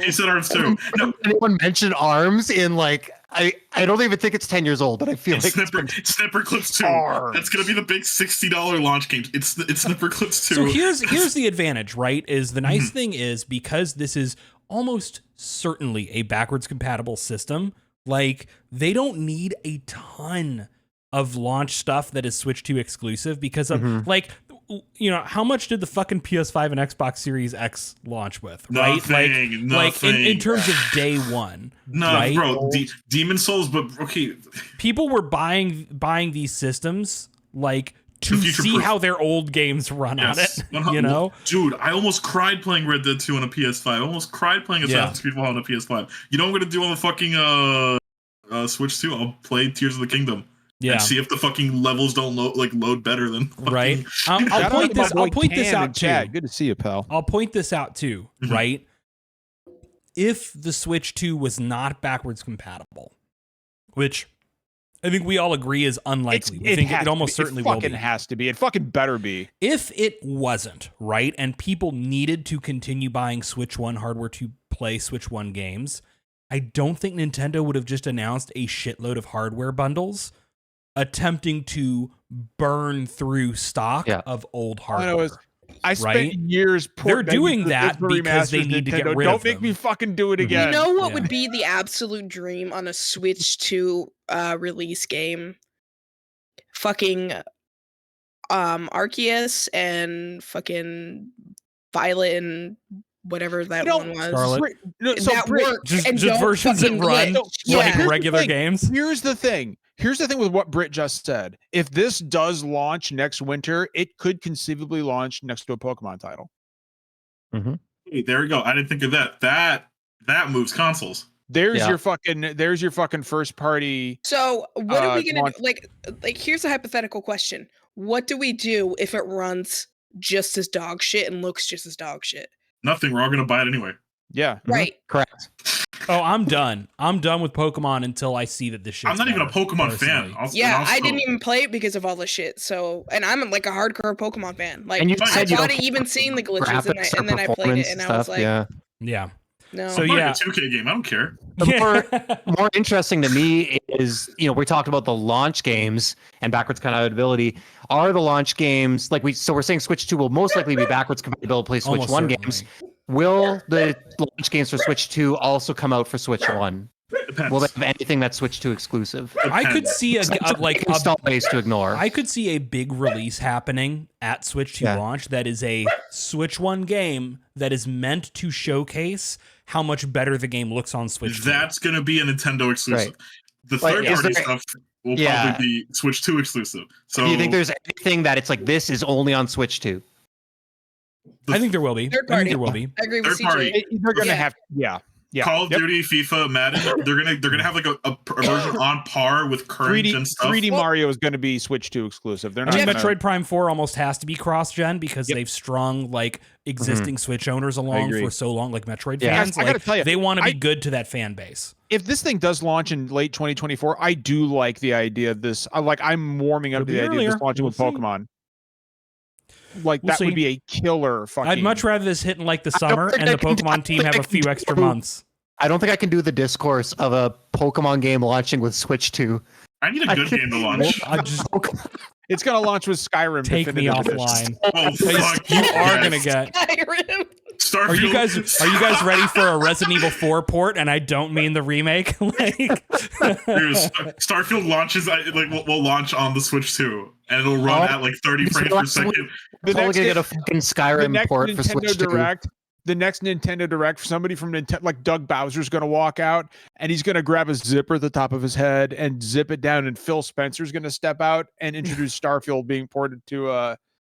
Speaker 4: He said Arms 2.
Speaker 3: No. Anyone mentioned Arms in like I don't even think it's 10 years old, but I feel like
Speaker 4: Snipper Clips 2. That's gonna be the big $60 launch game. It's Snipper Clips 2.
Speaker 2: So here's the advantage, right? Is the nice thing is because this is almost certainly a backwards compatible system, like they don't need a ton of launch stuff that is Switch 2 exclusive because of like, you know, how much did the fucking PS5 and Xbox Series X launch with, right?
Speaker 4: Nothing.
Speaker 2: Like in terms of day one.
Speaker 4: No,
Speaker 2: right?
Speaker 4: bro, Demon Souls, but okay.
Speaker 2: People were buying these systems like to see how their old games run on it. You know?
Speaker 4: Dude, I almost cried playing Red Dead 2 on a PS5. I almost cried playing Assassin's Creed Valhalla on a PS5. You know what I'm gonna do on the fucking Switch 2? I'll play Tears of the Kingdom. Yeah. And see if the fucking levels don't load better than fucking...
Speaker 2: Right. I'll point this out too.
Speaker 1: Chat. Good to see you, pal.
Speaker 2: I'll point this out too, right? If the Switch 2 was not backwards compatible, which I think we all agree is unlikely. We think it almost certainly will be.
Speaker 1: It has to be. It fucking better be.
Speaker 2: If it wasn't, right, and people needed to continue buying Switch 1 hardware to play Switch 1 games, I don't think Nintendo would have just announced a shitload of hardware bundles attempting to burn through stock of old hardware.
Speaker 1: I spent years.
Speaker 2: They're doing that because they need to get rid of them.
Speaker 1: Don't make me fucking do it again.
Speaker 5: You know what would be the absolute dream on a Switch 2 release game? Fucking Arceus and fucking Violet and whatever that one was.
Speaker 2: Scarlet.
Speaker 5: That worked.
Speaker 2: Just versions that run like regular games.
Speaker 1: Here's the thing with what Britt just said. If this does launch next winter, it could conceivably launch next to a Pokemon title.
Speaker 3: Mm-hmm.
Speaker 4: Hey, there we go. I didn't think of that. That moves consoles.
Speaker 1: There's your fucking first party.
Speaker 5: So what are we gonna do? Like here's a hypothetical question. What do we do if it runs just as dog shit and looks just as dog shit?
Speaker 4: Nothing. We're all gonna buy it anyway.
Speaker 1: Yeah.
Speaker 5: Right.
Speaker 3: Correct.
Speaker 2: Oh, I'm done. I'm done with Pokemon until I see that this shit.
Speaker 4: I'm not even a Pokemon fan.
Speaker 5: I didn't even play it because of all the shit. So, and I'm like a hardcore Pokemon fan. Like,
Speaker 3: and you
Speaker 5: I thought it even seeing the glitches, and then I played it, and I was like,
Speaker 2: yeah.
Speaker 5: No.
Speaker 2: So
Speaker 4: I'm a 2K game. I don't care.
Speaker 3: The more interesting to me is, we talked about the launch games and backwards compatibility. Are the launch games we're saying Switch 2 will most likely be backwards compatible to play Switch
Speaker 2: Almost
Speaker 3: 1
Speaker 2: certainly.
Speaker 3: games. Will the launch games for Switch 2 also come out for Switch 1?
Speaker 4: Depends.
Speaker 3: Will they have anything that's Switch 2 exclusive?
Speaker 2: I could see a
Speaker 3: install base to ignore.
Speaker 2: I could see a big release happening at Switch 2 launch that is a Switch 1 game that is meant to showcase how much better the game looks on Switch 2.
Speaker 4: That's going to be a Nintendo exclusive.
Speaker 3: Right.
Speaker 4: The third-party stuff will probably be Switch 2 exclusive. So,
Speaker 3: do you think there's anything that it's this is only on Switch 2?
Speaker 2: I think there will be.
Speaker 5: Third party.
Speaker 2: I think there will be.
Speaker 5: I agree with
Speaker 4: Third-party.
Speaker 5: CJ.
Speaker 1: They're gonna have. Yeah.
Speaker 4: Call of Duty, FIFA, Madden. They're gonna have a version on par with current gen stuff.
Speaker 1: 3D Mario is going to be Switch 2 exclusive. They're not.
Speaker 2: Metroid Prime 4 almost has to be cross-gen because they've strung existing Switch owners along for so long, like Metroid fans.
Speaker 1: I gotta tell you,
Speaker 2: they want to be good to that fan base.
Speaker 1: If this thing does launch in late 2024, I do like the idea of this. I'm warming up to the idea of this launching with Pokemon. That would be a killer fucking.
Speaker 2: I'd much rather this hit in the summer and the Pokemon team have a few extra months.
Speaker 3: I don't think I can do the discourse of a Pokemon game launching with Switch 2.
Speaker 4: I need a good game to launch.
Speaker 1: It's going to launch with Skyrim.
Speaker 2: Take me offline.
Speaker 4: Oh, fuck.
Speaker 2: You are going to get
Speaker 5: Skyrim.
Speaker 2: Are you guys ready for a Resident Evil 4 port? And I don't mean the remake.
Speaker 4: Starfield launches will launch on the Switch 2, and it'll run at 30 frames per second.
Speaker 3: We're probably gonna get a fucking Skyrim port for Switch 2.
Speaker 1: The next Nintendo Direct, somebody from Nintendo, Doug Bowser's going to walk out, and he's going to grab a zipper at the top of his head and zip it down, and Phil Spencer's going to step out and introduce Starfield being ported to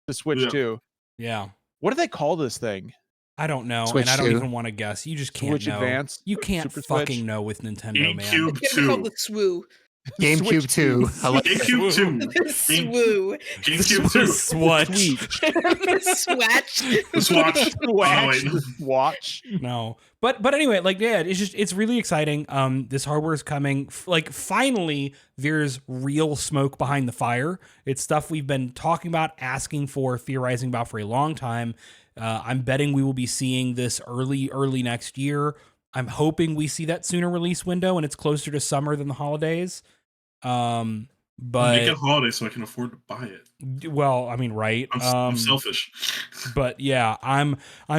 Speaker 1: the Switch 2.
Speaker 2: Yeah.
Speaker 1: What do they call this thing?
Speaker 2: I don't know,
Speaker 3: Switch
Speaker 2: and I don't
Speaker 3: 2.
Speaker 2: even want to guess. You just can't
Speaker 1: Switch
Speaker 2: know.
Speaker 1: Advance?
Speaker 2: You can't
Speaker 1: Super
Speaker 2: fucking
Speaker 1: Switch?
Speaker 2: know with Nintendo, man.
Speaker 4: GameCube
Speaker 5: It's gonna be called the SWOO.
Speaker 3: GameCube 2. I like
Speaker 4: GameCube 2.
Speaker 5: The SWOO.
Speaker 4: GameCube 2.
Speaker 2: Swatch.
Speaker 5: The Swatch.
Speaker 1: Watch.
Speaker 2: No, but anyway, it's really exciting. This hardware is coming. Finally, there's real smoke behind the fire. It's stuff we've been talking about, asking for, theorizing about for a long time. I'm betting we will be seeing this early next year. I'm hoping we see that sooner release window and it's closer to summer than the holidays. But
Speaker 4: make it holiday so I can afford to buy it.
Speaker 2: Well, I mean, right.
Speaker 4: I'm selfish.
Speaker 2: But yeah, I'm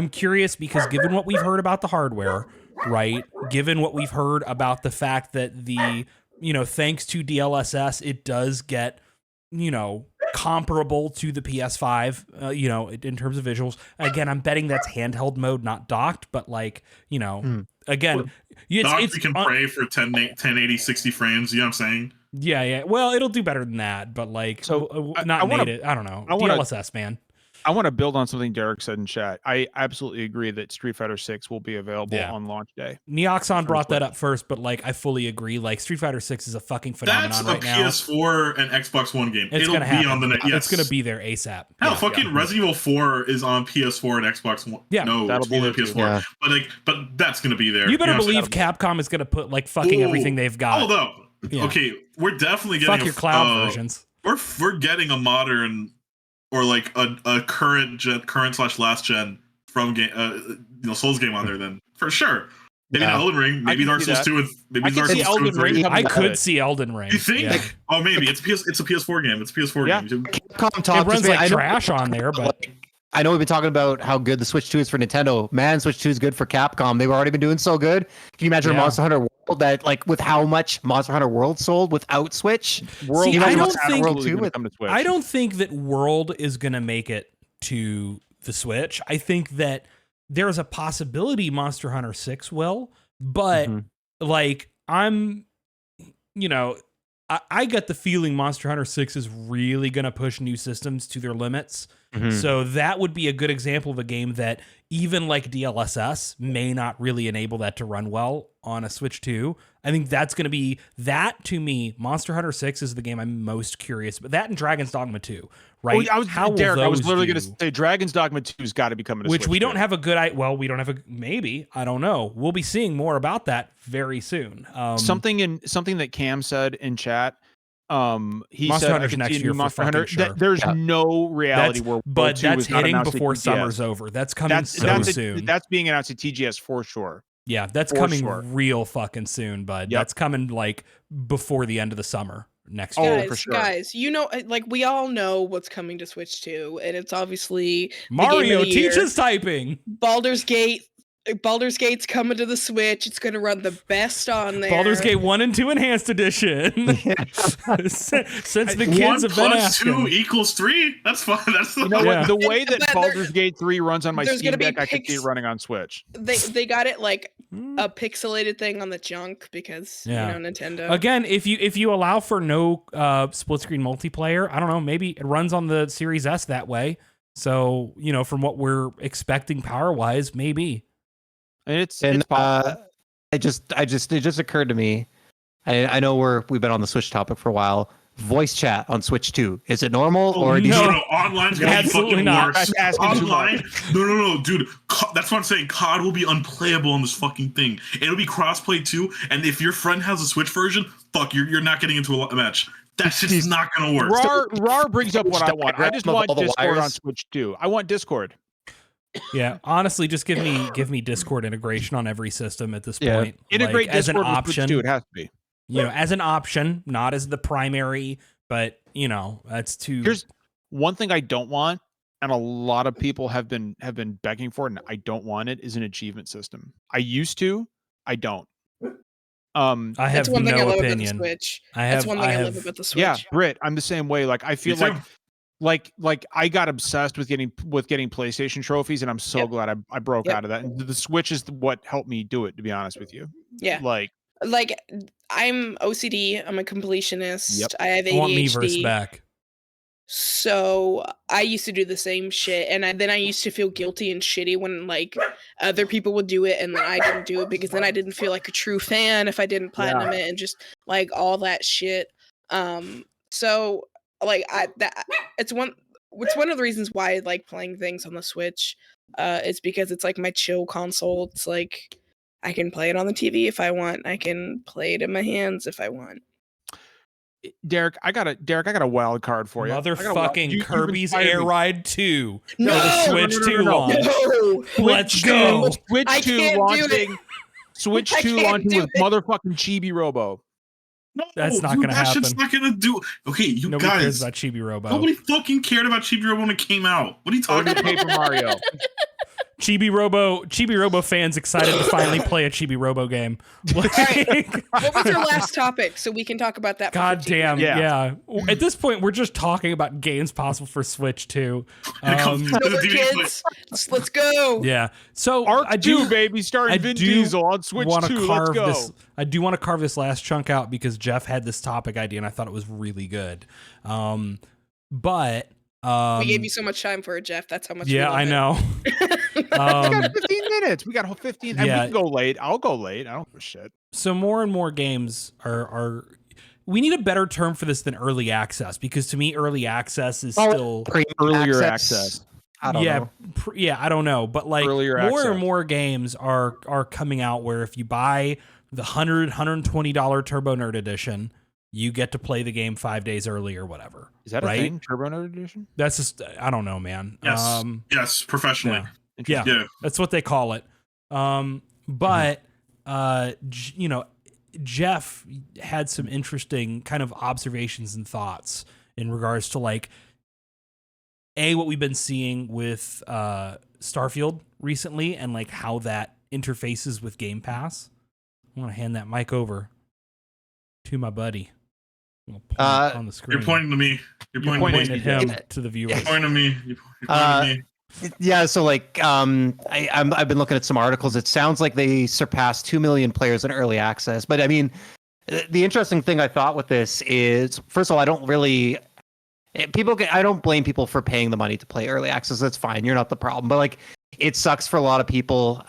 Speaker 2: curious because given what we've heard about the hardware, right? Given what we've heard about the fact that the, thanks to DLSS, it does get, comparable to the PS5, in terms of visuals. Again, I'm betting that's handheld mode, not docked, but again,
Speaker 4: you can pray for 1080 60 frames. You know what I'm saying?
Speaker 2: Yeah. Well, it'll do better than that, but not native. I don't know. DLSS, man.
Speaker 1: I want to build on something Derek said in chat. I absolutely agree that Street Fighter 6 will be available on launch day.
Speaker 2: Neoxon brought that up first, but I fully agree. Street Fighter 6 is a fucking phenomenon right now.
Speaker 4: That's a PS4 and Xbox One game. It'll be
Speaker 2: happen.
Speaker 4: on the next.
Speaker 2: It's gonna be there ASAP.
Speaker 4: Hell, fucking Resident Evil 4 is on PS4 and Xbox One.
Speaker 2: Yeah,
Speaker 4: no,
Speaker 1: that'll
Speaker 4: it's only on PS4. Yeah. But that's gonna be there.
Speaker 2: You better believe Capcom is gonna put fucking everything they've got.
Speaker 4: Hold up. okay, we're definitely getting
Speaker 2: fuck your cloud versions.
Speaker 4: We're getting a modern or like a current / last gen from game Souls game on there then for sure. Maybe not Elden Ring, maybe Dark Souls 2 with maybe Dark Souls 2 and 3.
Speaker 2: I could see Elden Ring.
Speaker 4: You think? Yeah. Oh, maybe it's a PS4 game. It's a PS4 game.
Speaker 2: It runs like trash on there, but
Speaker 3: I know we've been talking about how good the Switch 2 is for Nintendo. Man, Switch 2 is good for Capcom. They've already been doing so good. Can you imagine Monster Hunter World that with how much Monster Hunter World sold without Switch?
Speaker 2: I don't think that World is going to make it to the Switch. I think that there's a possibility Monster Hunter 6 will, but I get the feeling Monster Hunter 6 is really going to push new systems to their limits. So that would be a good example of a game that even like DLSS may not really enable that to run well on a Switch 2. I think that's going to be that to me. Monster Hunter 6 is the game I'm most curious about. That and Dragon's Dogma 2, right?
Speaker 1: I was literally going to say Dragon's Dogma 2's got to be coming to
Speaker 2: which
Speaker 1: Switch
Speaker 2: we don't
Speaker 1: 2.
Speaker 2: have a good we don't have a maybe. I don't know. We'll be seeing more about that very soon.
Speaker 1: Something that Cam said in chat. He
Speaker 2: Monster
Speaker 1: said
Speaker 2: Hunter's next year
Speaker 1: Monster
Speaker 2: for
Speaker 1: Hunter.
Speaker 2: Sure.
Speaker 1: There's no reality
Speaker 2: but that's hitting before summer's over. That's coming soon.
Speaker 1: That's being announced at TGS for sure.
Speaker 2: Yeah, that's coming real fucking soon, bud. Yep. That's coming like before the end of the summer next year.
Speaker 5: For sure. Guys, we all know what's coming to Switch 2, and it's obviously
Speaker 2: Mario teaches typing.
Speaker 5: Baldur's Gate's coming to the Switch. It's going to run the best on there.
Speaker 2: Baldur's Gate 1 and 2 Enhanced Edition. Since the kids have been asking.
Speaker 4: 1 + 2 = 3? That's fine. That's
Speaker 1: the way that Baldur's Gate 3 runs on my Steam Deck, I could see it running on Switch.
Speaker 5: They got it like a pixelated thing on the junk because Nintendo.
Speaker 2: Again, if you allow for no split screen multiplayer, I don't know, maybe it runs on the Series S that way. So, from what we're expecting power wise, maybe.
Speaker 3: It just occurred to me. I know we've been on the Switch topic for a while. Voice chat on Switch 2. Is it normal or
Speaker 4: no? Online's gonna be fucking worse. Online, no, dude. That's what I'm saying. COD will be unplayable on this fucking thing. It'll be crossplay too. And if your friend has a Switch version, you're not getting into a match. That's just not gonna work.
Speaker 1: RAR brings up what I want. I just want Discord on Switch 2. I want Discord.
Speaker 2: Yeah, honestly, just give me Discord integration on every system at this point.
Speaker 1: Integrate
Speaker 2: as
Speaker 1: Discord
Speaker 2: an option.
Speaker 1: It has to be.
Speaker 2: As an option, not as the primary, but that's too.
Speaker 1: Here's one thing I don't want, and a lot of people have been begging for it, and I don't want it, is an achievement system. I used to, I don't.
Speaker 2: I have no opinion.
Speaker 5: That's one thing I love about the Switch.
Speaker 1: Yeah, Britt, I'm the same way. Like I feel like I got obsessed with getting PlayStation trophies, and I'm so glad I broke out of that. And the Switch is what helped me do it, to be honest with you.
Speaker 5: Yeah. Like I'm OCD. I'm a completionist.
Speaker 1: Yep.
Speaker 5: I have ADHD.
Speaker 2: I want me versus back.
Speaker 5: So I used to do the same shit, and then I used to feel guilty and shitty when other people would do it, and then I didn't do it because then I didn't feel like a true fan if I didn't platinum it and just all that shit. So it's one of the reasons why I like playing things on the Switch. It's because it's like my chill console. It's like I can play it on the TV if I want. I can play it in my hands if I want.
Speaker 1: Derek, I got a wild card for you.
Speaker 2: Motherfucking Kirby's Air Ride 2.
Speaker 5: No,
Speaker 2: the Switch 2 launch.
Speaker 5: No.
Speaker 2: Let's go.
Speaker 1: Switch 2 launching. Switch 2 launching with motherfucking Chibi Robo.
Speaker 4: No,
Speaker 2: that's not going to happen.
Speaker 4: That shit's not going to do. Okay,
Speaker 2: nobody
Speaker 4: guys.
Speaker 2: cares about Chibi Robo.
Speaker 4: Nobody fucking cared about Chibi Robo when it came out. What are you talking about?
Speaker 1: Paper Mario.
Speaker 2: Chibi Robo fans excited to finally play a Chibi Robo game.
Speaker 5: What was your last topic so we can talk about that?
Speaker 2: God damn, yeah. At this point, we're just talking about games possible for Switch 2.
Speaker 5: Kids, let's go.
Speaker 2: Yeah. So
Speaker 1: Arc 2, baby, starring Vin Diesel on Switch 2. Let's go.
Speaker 2: I do want to carve this last chunk out because Jeff had this topic idea and I thought it was really good. But
Speaker 5: we gave you so much time for it, Jeff. That's how much.
Speaker 2: Yeah, I know.
Speaker 1: We got 15 minutes. We got 15. And we can go late. I'll go late. I don't give a shit.
Speaker 2: So more and more games are. We need a better term for this than early access, because to me, early access is still
Speaker 1: earlier access.
Speaker 3: I don't know.
Speaker 2: I don't know. But like more and more games are coming out where if you buy the $120 Turbo Nerd Edition, you get to play the game 5 days early or whatever.
Speaker 1: Is that a thing? Turbo Nerd Edition?
Speaker 2: That's just, I don't know, man.
Speaker 4: Yes. Yes, professionally.
Speaker 2: Yeah, that's what they call it. But you know, Jeff had some interesting kind of observations and thoughts in regards to like what we've been seeing with Starfield recently and like how that interfaces with Game Pass. I want to hand that mic over to my buddy. On the screen.
Speaker 4: You're pointing to me. You're pointing
Speaker 2: at him to the viewers.
Speaker 4: You're pointing to me. You're pointing to me.
Speaker 3: Yeah, so like I've been looking at some articles. It sounds like they surpassed 2 million players in early access. But I mean, the interesting thing I thought with this is, first of all, I don't blame people for paying the money to play early access. That's fine. You're not the problem. But like, it sucks for a lot of people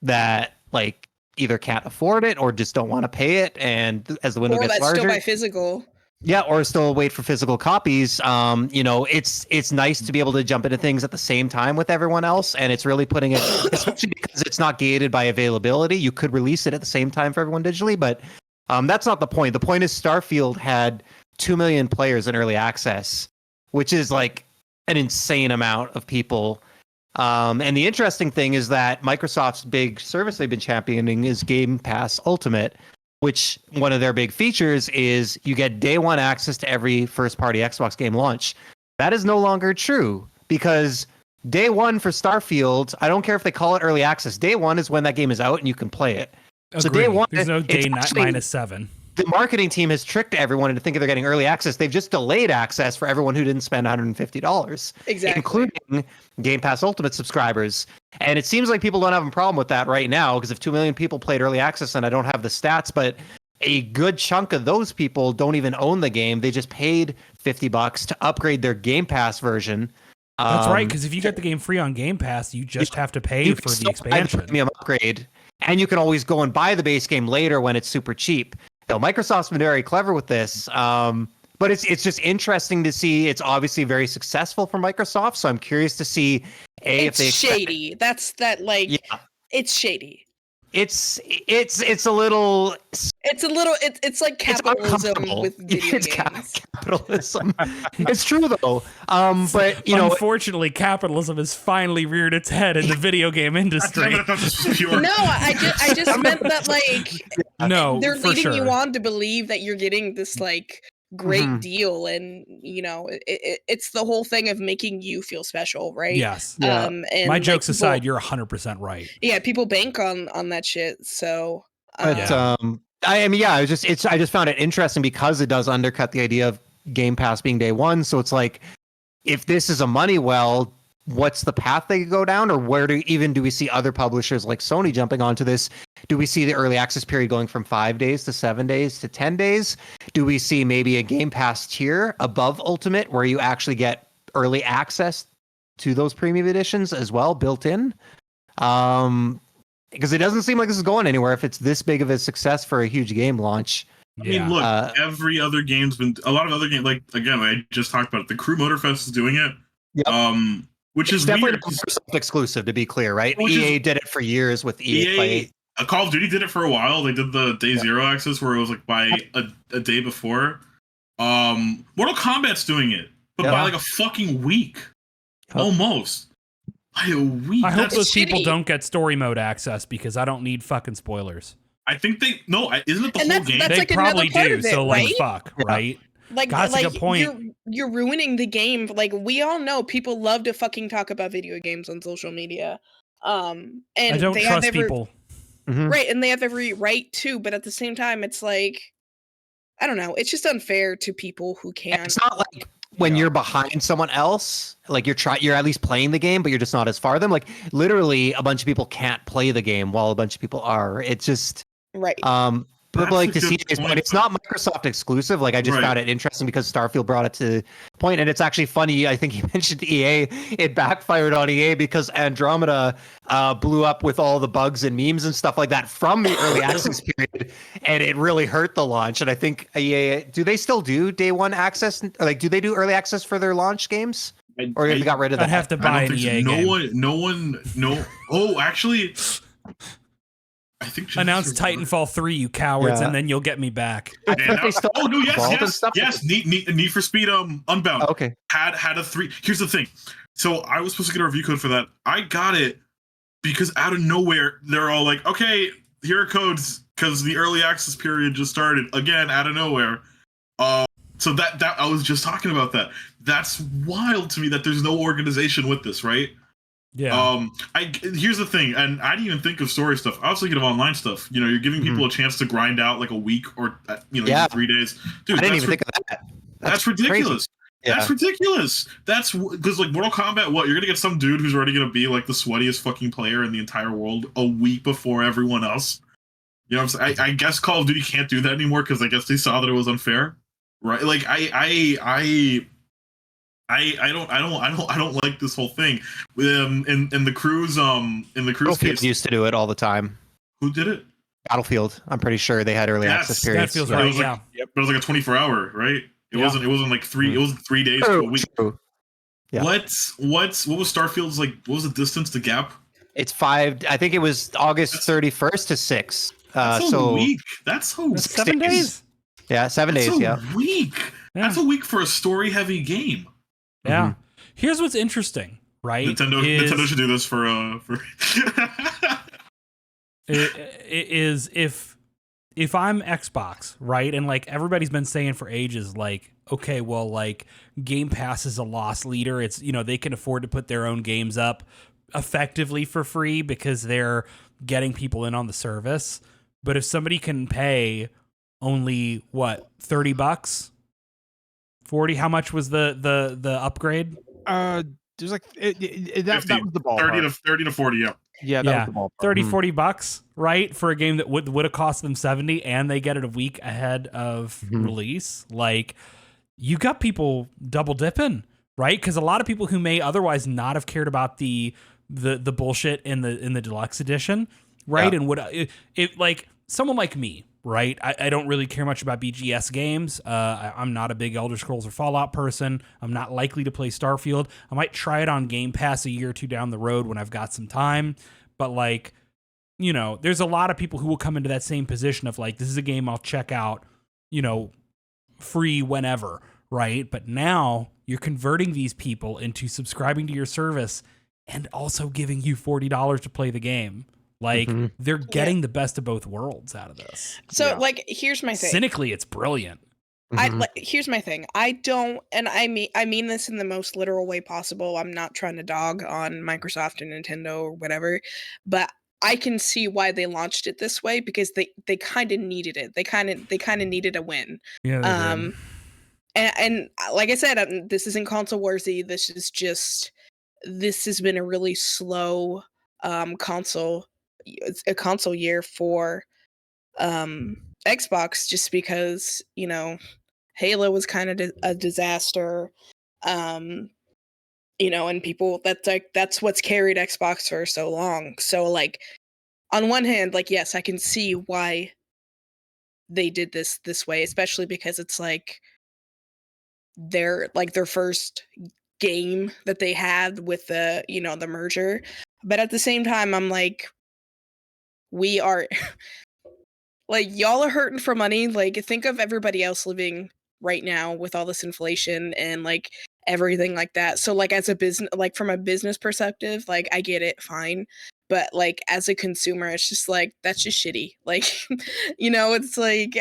Speaker 3: that like either can't afford it or just don't want to pay it. And as the window gets larger,
Speaker 5: still buy physical.
Speaker 3: Yeah, or still wait for physical copies. You know, it's nice to be able to jump into things at the same time with everyone else, and it's really putting it, especially because it's not gated by availability. You could release it at the same time for everyone digitally, but that's not the point. The point is Starfield had 2 million players in early access, which is like an insane amount of people. And the interesting thing is that Microsoft's big service they've been championing is Game Pass Ultimate, which one of their big features is you get day one access to every first-party Xbox game launch. That is no longer true because day one for Starfield, I don't care if they call it early access. Day one is when that game is out and you can play it.
Speaker 2: Agreed.
Speaker 3: So day one,
Speaker 2: there's no day -7.
Speaker 3: The marketing team has tricked everyone into thinking they're getting early access. They've just delayed access for everyone who didn't spend $150, including Game Pass Ultimate subscribers. And it seems like people don't have a problem with that right now because if 2 million people played early access, and I don't have the stats, but a good chunk of those people don't even own the game. They just paid $50 to upgrade their Game Pass version.
Speaker 2: That's right, because if you get the game free on Game Pass, you just have to pay for the expansion.
Speaker 3: Premium upgrade, and you can always go and buy the base game later when it's super cheap. So Microsoft's been very clever with this, but it's just interesting to see. It's obviously very successful for Microsoft, so I'm curious to see if they
Speaker 5: shady. It's shady.
Speaker 3: It's a little.
Speaker 5: It's like capitalism with video
Speaker 3: games. Capitalism. It's true though. But you know,
Speaker 2: unfortunately, capitalism has finally reared its head in the video game industry.
Speaker 5: No, I just meant that they're leading you on to believe that you're getting this like great deal, and you know it's the whole thing of making you feel special, right?
Speaker 2: Yes.
Speaker 3: Yeah.
Speaker 2: And my jokes aside, you're 100% right.
Speaker 5: Yeah, people bank on that shit. So
Speaker 3: I mean, yeah, I just found it interesting because it does undercut the idea of Game Pass being day one. So it's like, if this is a money well, what's the path they could go down, or where do we see other publishers like Sony jumping onto this? Do we see the early access period going from 5 days to 7 days to 10 days? Do we see maybe a Game Pass tier above Ultimate where you actually get early access to those premium editions as well built in? Because it doesn't seem like this is going anywhere if it's this big of a success for a huge game launch.
Speaker 4: I mean, look, every other game's been, a lot of other games, like, again, I just talked about it. The Crew Motorfest is doing it.
Speaker 3: Yep.
Speaker 4: Which is
Speaker 3: definitely
Speaker 4: weird.
Speaker 3: Microsoft exclusive, to be clear, right? EA did it for years with EA Play.
Speaker 4: Call of Duty did it for a while. They did the Day Zero access where it was like by a day before. Mortal Kombat's doing it, but by like a fucking week. Almost. By a week.
Speaker 2: I hope those people don't get story mode access because I don't need fucking spoilers.
Speaker 4: I think isn't it the whole game?
Speaker 5: That's
Speaker 2: they
Speaker 5: like
Speaker 2: probably do,
Speaker 5: it,
Speaker 2: so
Speaker 5: right?
Speaker 2: like fuck, right?
Speaker 5: Like,
Speaker 2: God, that's a good point.
Speaker 5: You're ruining the game. Like, we all know people love to fucking talk about video games on social media. And
Speaker 2: I don't trust people.
Speaker 5: Right, and they have every right to, but at the same time, it's like, I don't know. It's just unfair to people who can't.
Speaker 3: It's not like when you're behind someone else, like you're at least playing the game, but you're just not as far them. Like literally, a bunch of people can't play the game while a bunch of people are. It's just
Speaker 5: right.
Speaker 3: But like to see this point, it's not Microsoft exclusive. Like I just found it interesting because Starfield brought it to the point, and it's actually funny. I think you mentioned EA. It backfired on EA because Andromeda blew up with all the bugs and memes and stuff like that from the early access period, and it really hurt the launch. And I think EA, do they still do day one access? Like, do they do early access for their launch games? Or they got rid of that?
Speaker 2: I'd have to buy an EA game.
Speaker 4: No one. Oh, actually. I think
Speaker 2: announce Titanfall 3, you cowards, and then you'll get me back.
Speaker 4: Oh no, yes. Need for Speed Unbound.
Speaker 3: Oh, okay.
Speaker 4: Had a 3. Here's the thing. So I was supposed to get a review code for that. I got it because out of nowhere they're all like, okay, here are codes because the early access period just started again out of nowhere. So that I was just talking about that. That's wild to me that there's no organization with this, right?
Speaker 2: Yeah.
Speaker 4: Here's the thing, and I didn't even think of story stuff. I was thinking of online stuff. You know, you're giving people a chance to grind out like a week or even 3 days. Dude,
Speaker 3: I didn't even think of that.
Speaker 4: That's ridiculous.
Speaker 3: Yeah.
Speaker 4: That's ridiculous. That's because like Mortal Kombat, you're gonna get some dude who's already gonna be like the sweatiest fucking player in the entire world a week before everyone else. You know what I'm saying? I guess Call of Duty can't do that anymore because I guess they saw that it was unfair, right? Like I don't like this whole thing. In the cruise
Speaker 3: Battlefield used to do it all the time.
Speaker 4: Who did it?
Speaker 3: Battlefield. I'm pretty sure they had early access periods.
Speaker 2: That feels right.
Speaker 4: But it was like a 24-hour, right? It wasn't like 3. It wasn't 3 days to a week.
Speaker 3: True. Yeah.
Speaker 4: What was Starfield's like? What was the distance to Gap?
Speaker 3: It's 5. I think it was August 31st to 6.
Speaker 4: That's a week. That's
Speaker 2: 7 days.
Speaker 3: Yeah, 7 days.
Speaker 4: That's a week. Yeah. That's a week for a story-heavy game.
Speaker 2: Yeah. Here's what's interesting, right?
Speaker 4: Nintendo should do this for
Speaker 2: is if I'm Xbox, right? And like everybody's been saying for ages, like, okay, well, like Game Pass is a loss leader. It's, they can afford to put their own games up effectively for free because they're getting people in on the service. But if somebody can pay only $30, 40, how much was the upgrade?
Speaker 1: There's like that was the ball.
Speaker 4: 30 to 40, yeah.
Speaker 1: Yeah, that was the ball.
Speaker 2: $30-$40, right? For a game that would have cost them 70 and they get it a week ahead of release. Like, you got people double dipping, right? Because a lot of people who may otherwise not have cared about the bullshit in the deluxe edition, right? And would it like someone like me, right? I don't really care much about BGS games. I'm not a big Elder Scrolls or Fallout person. I'm not likely to play Starfield. I might try it on Game Pass a year or two down the road when I've got some time. But like, there's a lot of people who will come into that same position of like, this is a game I'll check out, free whenever, right? But now you're converting these people into subscribing to your service and also giving you $40 to play the game. Like, they're getting the best of both worlds out of this.
Speaker 5: So, like, here's my thing.
Speaker 2: Cynically, it's brilliant.
Speaker 5: Here's my thing. I don't, and I mean this in the most literal way possible. I'm not trying to dog on Microsoft and Nintendo or whatever, but I can see why they launched it this way because they kind of needed it. They kind of needed a win.
Speaker 2: Yeah.
Speaker 5: And like I said, this isn't console warsy. This has been a really slow console year for Xbox just because Halo was kind of a disaster, and people that's what's carried Xbox for so long. So like on one hand, like yes, I can see why they did this way, especially because it's like their first game that they had with the the merger. But at the same time, I'm like, we are like, y'all are hurting for money. Like, think of everybody else living right now with all this inflation and like everything like that. So like as a business, like from a business perspective, like I get it, fine. But like as a consumer, it's just like, that's just shitty. Like, it's like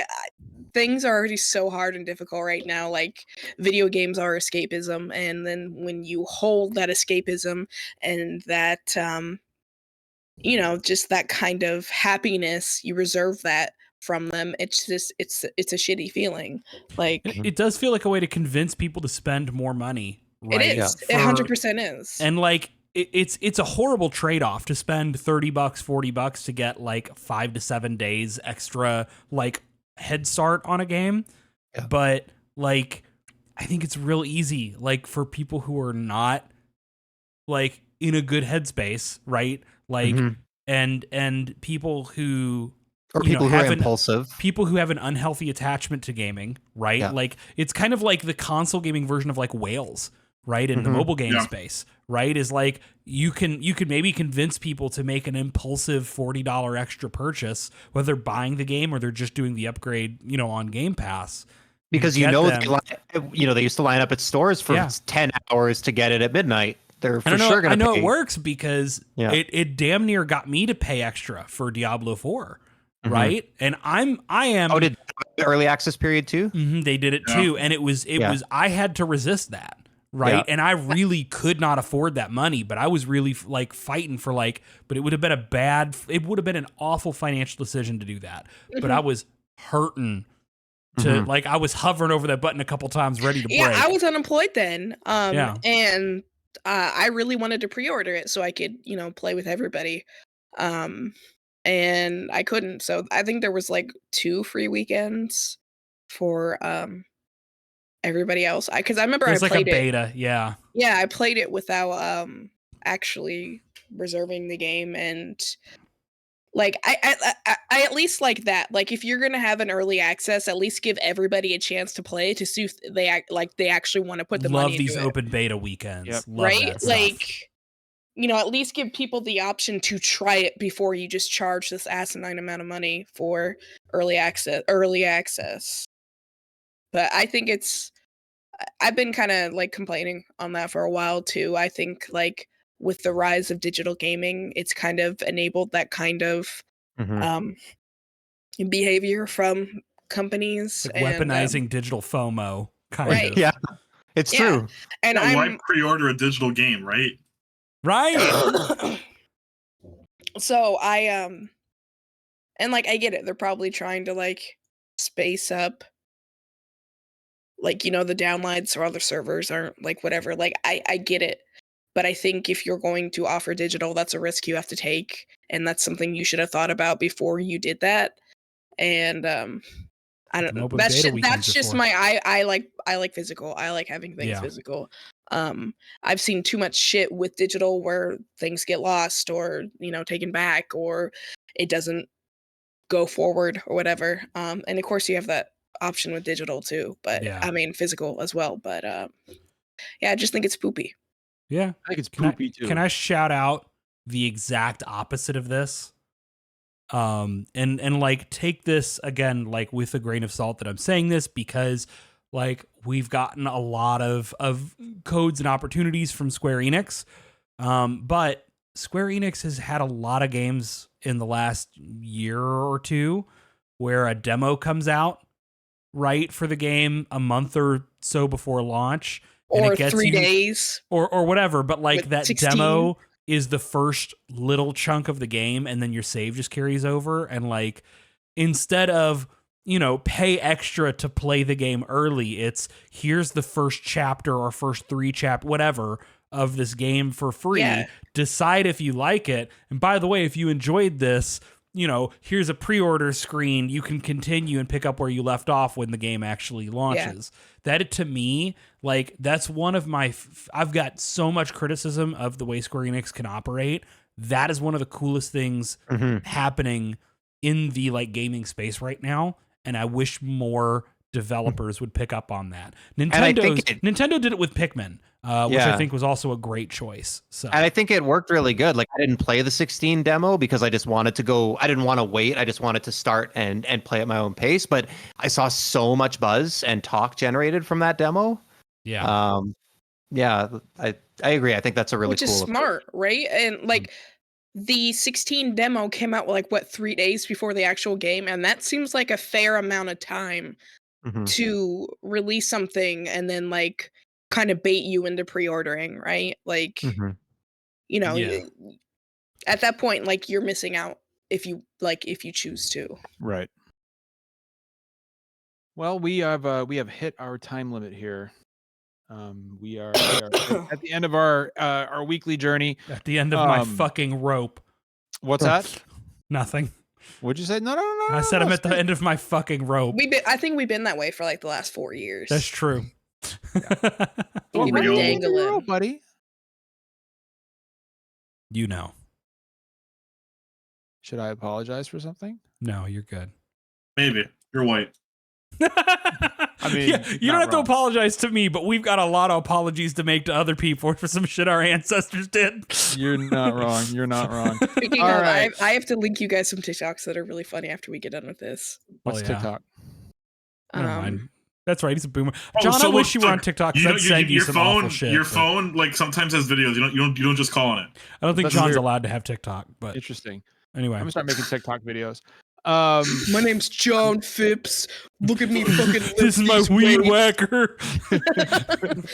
Speaker 5: things are already so hard and difficult right now. Like video games are escapism. And then when you hold that escapism and that, just that kind of happiness, you reserve that from them. It's just, it's a shitty feeling. Like
Speaker 2: it does feel like a way to convince people to spend more money. Right?
Speaker 5: It is. It 100% is.
Speaker 2: And like, it's a horrible trade-off to spend $30, $40 to get like 5 to 7 days extra, like head start on a game. Yeah. But like, I think it's real easy, like for people who are not like in a good headspace, right? Like, and people who,
Speaker 3: or people who are impulsive,
Speaker 2: people who have an unhealthy attachment to gaming, right? Yeah. Like it's kind of like the console gaming version of like whales, right? In the mobile game
Speaker 4: Yeah.
Speaker 2: space, right? Is like you can maybe convince people to make an impulsive $40 extra purchase, whether they're buying the game or they're just doing the upgrade, on Game Pass.
Speaker 3: Because they used to line up at stores for 10 hours to get it at midnight. They're for sure going to pay.
Speaker 2: I know it works because it damn near got me to pay extra for Diablo 4, right? And I am.
Speaker 3: Oh, did the early access period too?
Speaker 2: They did it too, and it was I had to resist that, right? And I really could not afford that money, but I was really like fighting for but it would have been an awful financial decision to do that. But I was hurting to I was hovering over that button a couple times, ready to break.
Speaker 5: Yeah, I was unemployed then, and I really wanted to pre-order it so I could, play with everybody, and I couldn't. So I think there was 2 free weekends for everybody else. Because I remember I played
Speaker 2: a beta,
Speaker 5: Yeah, I played it without actually reserving the game, and I at least like that. If you're gonna have an early access, at least give everybody a chance to play to see if they they actually want to put the money into it.
Speaker 2: Love these open beta weekends,
Speaker 5: right? At least give people the option to try it before you just charge this asinine amount of money for early access. But I think I've been kind of complaining on that for a while too. I think with the rise of digital gaming, it's kind of enabled that kind of behavior from companies.
Speaker 2: Weaponizing digital FOMO, kind of.
Speaker 3: Yeah, it's true.
Speaker 4: And why pre-order a digital game, right?
Speaker 2: Right.
Speaker 5: So I and I get it. They're probably trying to space up the downloads or other servers aren't whatever. I get it. But I think if you're going to offer digital, that's a risk you have to take, and that's something you should have thought about before you did that. And I don't know. That's just my I like physical. I like having things physical. I've seen too much shit with digital where things get lost or taken back or it doesn't go forward or whatever. And of course you have that option with digital too, but I mean physical as well. But I just think it's poopy.
Speaker 2: Yeah,
Speaker 1: I think it's poopy too.
Speaker 2: Can I shout out the exact opposite of this? And take this again, with a grain of salt that I'm saying this because we've gotten a lot of codes and opportunities from Square Enix. But Square Enix has had a lot of games in the last year or two where a demo comes out right for the game a month or so before launch.
Speaker 5: Or 3 days.
Speaker 2: Or whatever. But that 16. Demo is the first little chunk of the game and then your save just carries over. And instead of, pay extra to play the game early, it's here's the first chapter or first 3 whatever of this game for free. Yeah. Decide if you like it. And by the way, if you enjoyed this, here's a pre-order screen. You can continue and pick up where you left off when the game actually launches. Yeah. That to me, that's one of my, I've got so much criticism of the way Square Enix can operate. That is one of the coolest things happening in the gaming space right now. And I wish more developers would pick up on that. Nintendo did it with Pikmin, which I think was also a great choice. So,
Speaker 3: and I think it worked really good. I didn't play the 16 demo because I just wanted to go. I didn't want to wait. I just wanted to start and play at my own pace. But I saw so much buzz and talk generated from that demo.
Speaker 2: Yeah.
Speaker 3: I agree. I think that's a really
Speaker 5: cool. Which is smart, right? And the 16 demo came out 3 days before the actual game, and that seems like a fair amount of time to release something and then kind of bait you into pre-ordering, right? At that point, you're missing out if you choose to.
Speaker 1: Right. Well, we have hit our time limit here. We are at the end of our weekly journey.
Speaker 2: At the end of my fucking rope.
Speaker 1: What's that?
Speaker 2: Nothing.
Speaker 1: What'd you say? No.
Speaker 2: I said I'm at the end of my fucking rope.
Speaker 5: I think we've been that way for the last 4 years.
Speaker 2: That's true.
Speaker 5: You've been dangling,
Speaker 1: rope, buddy. Should I apologize for something?
Speaker 2: No, you're good.
Speaker 4: Maybe. You're white.
Speaker 1: I mean,
Speaker 2: yeah, you don't have to apologize to me, but we've got a lot of apologies to make to other people for some shit our ancestors did.
Speaker 1: You're not wrong. You're not wrong.
Speaker 5: Speaking
Speaker 1: All
Speaker 5: of,
Speaker 1: right.
Speaker 5: I have to link you guys some TikToks that are really funny after we get done with this.
Speaker 1: What's TikTok?
Speaker 2: Never mind. That's right. He's a boomer.
Speaker 4: Oh,
Speaker 2: John,
Speaker 4: so
Speaker 2: I wish you were on TikTok. I'd send you some awful shit.
Speaker 4: Your phone like sometimes has videos. You don't just call on it.
Speaker 2: I don't think
Speaker 1: That's
Speaker 2: John's
Speaker 1: weird.
Speaker 2: allowed to have TikTok. But
Speaker 1: Interesting.
Speaker 2: anyway,
Speaker 1: I'm gonna start making TikTok videos.
Speaker 5: My name's John Phipps. Look at me fucking lift
Speaker 2: this is my
Speaker 5: these
Speaker 2: weed
Speaker 5: weights.
Speaker 2: whacker.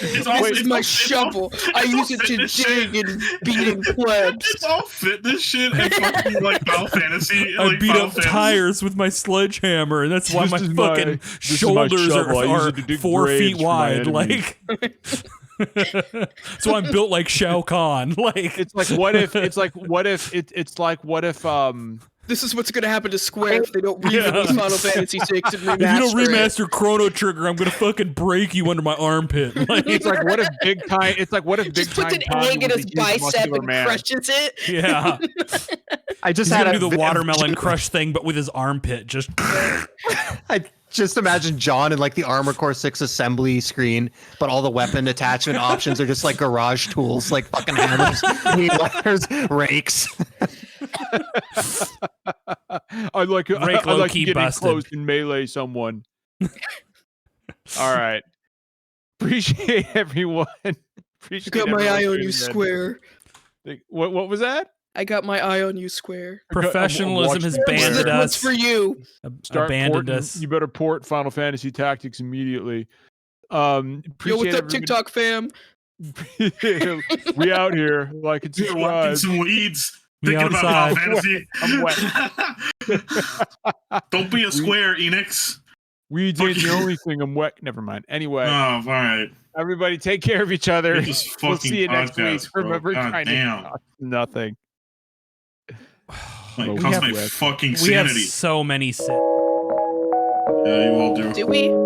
Speaker 5: This is my shovel. I use it to dig and beat in plebs.
Speaker 4: It's all fitness shit and fucking like Final Fantasy.
Speaker 2: I
Speaker 4: Like
Speaker 2: beat
Speaker 4: Final
Speaker 2: up
Speaker 4: Fantasy.
Speaker 2: tires with my sledgehammer, and that's why
Speaker 1: This
Speaker 2: my
Speaker 1: is
Speaker 2: fucking
Speaker 1: this
Speaker 2: shoulders
Speaker 1: is my shovel. I use
Speaker 2: are
Speaker 1: it to dig
Speaker 2: 4
Speaker 1: graves
Speaker 2: feet
Speaker 1: for my
Speaker 2: wide.
Speaker 1: enemies.
Speaker 2: Like, so I'm built like Shao Kahn. Like,
Speaker 1: It's like what if
Speaker 5: This is what's gonna happen to Square if they don't release Final Fantasy VI and remaster
Speaker 2: if you don't
Speaker 5: it.
Speaker 2: remaster Chrono Trigger, I'm gonna fucking break you under my armpit. Like,
Speaker 1: it's like what if big time? It's like what if big
Speaker 5: Just puts
Speaker 1: time?
Speaker 5: an egg in his bicep and crushes it.
Speaker 2: yeah,
Speaker 3: I just
Speaker 2: he's
Speaker 3: had
Speaker 2: gonna
Speaker 3: a
Speaker 2: do the watermelon crush thing, but with his armpit. Just
Speaker 3: I just imagine John in like the Armor Core 6 assembly screen, but all the weapon attachment options are just like garage tools, like fucking hammers, weed whackers, rakes.
Speaker 1: I'd like
Speaker 2: Rake
Speaker 1: to
Speaker 2: low-key
Speaker 1: get in
Speaker 2: busted.
Speaker 1: close and melee someone. All right. Appreciate everyone. Appreciate
Speaker 5: Got my eye on
Speaker 1: everyone
Speaker 5: you,
Speaker 1: tuning in.
Speaker 5: Square.
Speaker 1: What was that?
Speaker 5: I got my eye on you, Square.
Speaker 2: professionalism has banded
Speaker 5: What's
Speaker 2: us.
Speaker 5: for you?
Speaker 1: Start
Speaker 2: Abandoned
Speaker 1: porting,
Speaker 2: us.
Speaker 1: You better port Final Fantasy Tactics immediately.
Speaker 5: Yo, what's up,
Speaker 1: everybody-
Speaker 5: TikTok fam?
Speaker 1: We out here. Like it's
Speaker 4: You're walking some weeds. Thinking about
Speaker 2: outside.
Speaker 4: Final Fantasy.
Speaker 1: I'm wet.
Speaker 4: Don't be a square, Enix.
Speaker 1: Weeds ain't the only thing I'm wet. Never mind. Anyway,
Speaker 4: Oh, all right.
Speaker 1: everybody take care of each other.
Speaker 4: This fucking
Speaker 1: We'll see you next week.
Speaker 4: podcast, bro.
Speaker 1: Remember,
Speaker 4: God
Speaker 1: trying
Speaker 4: damn.
Speaker 1: to nothing.
Speaker 4: Like,
Speaker 1: We
Speaker 4: cost
Speaker 1: have-
Speaker 4: my fucking
Speaker 2: We have
Speaker 4: sanity.
Speaker 2: so many sins.
Speaker 4: Yeah, you all do.
Speaker 5: Do we?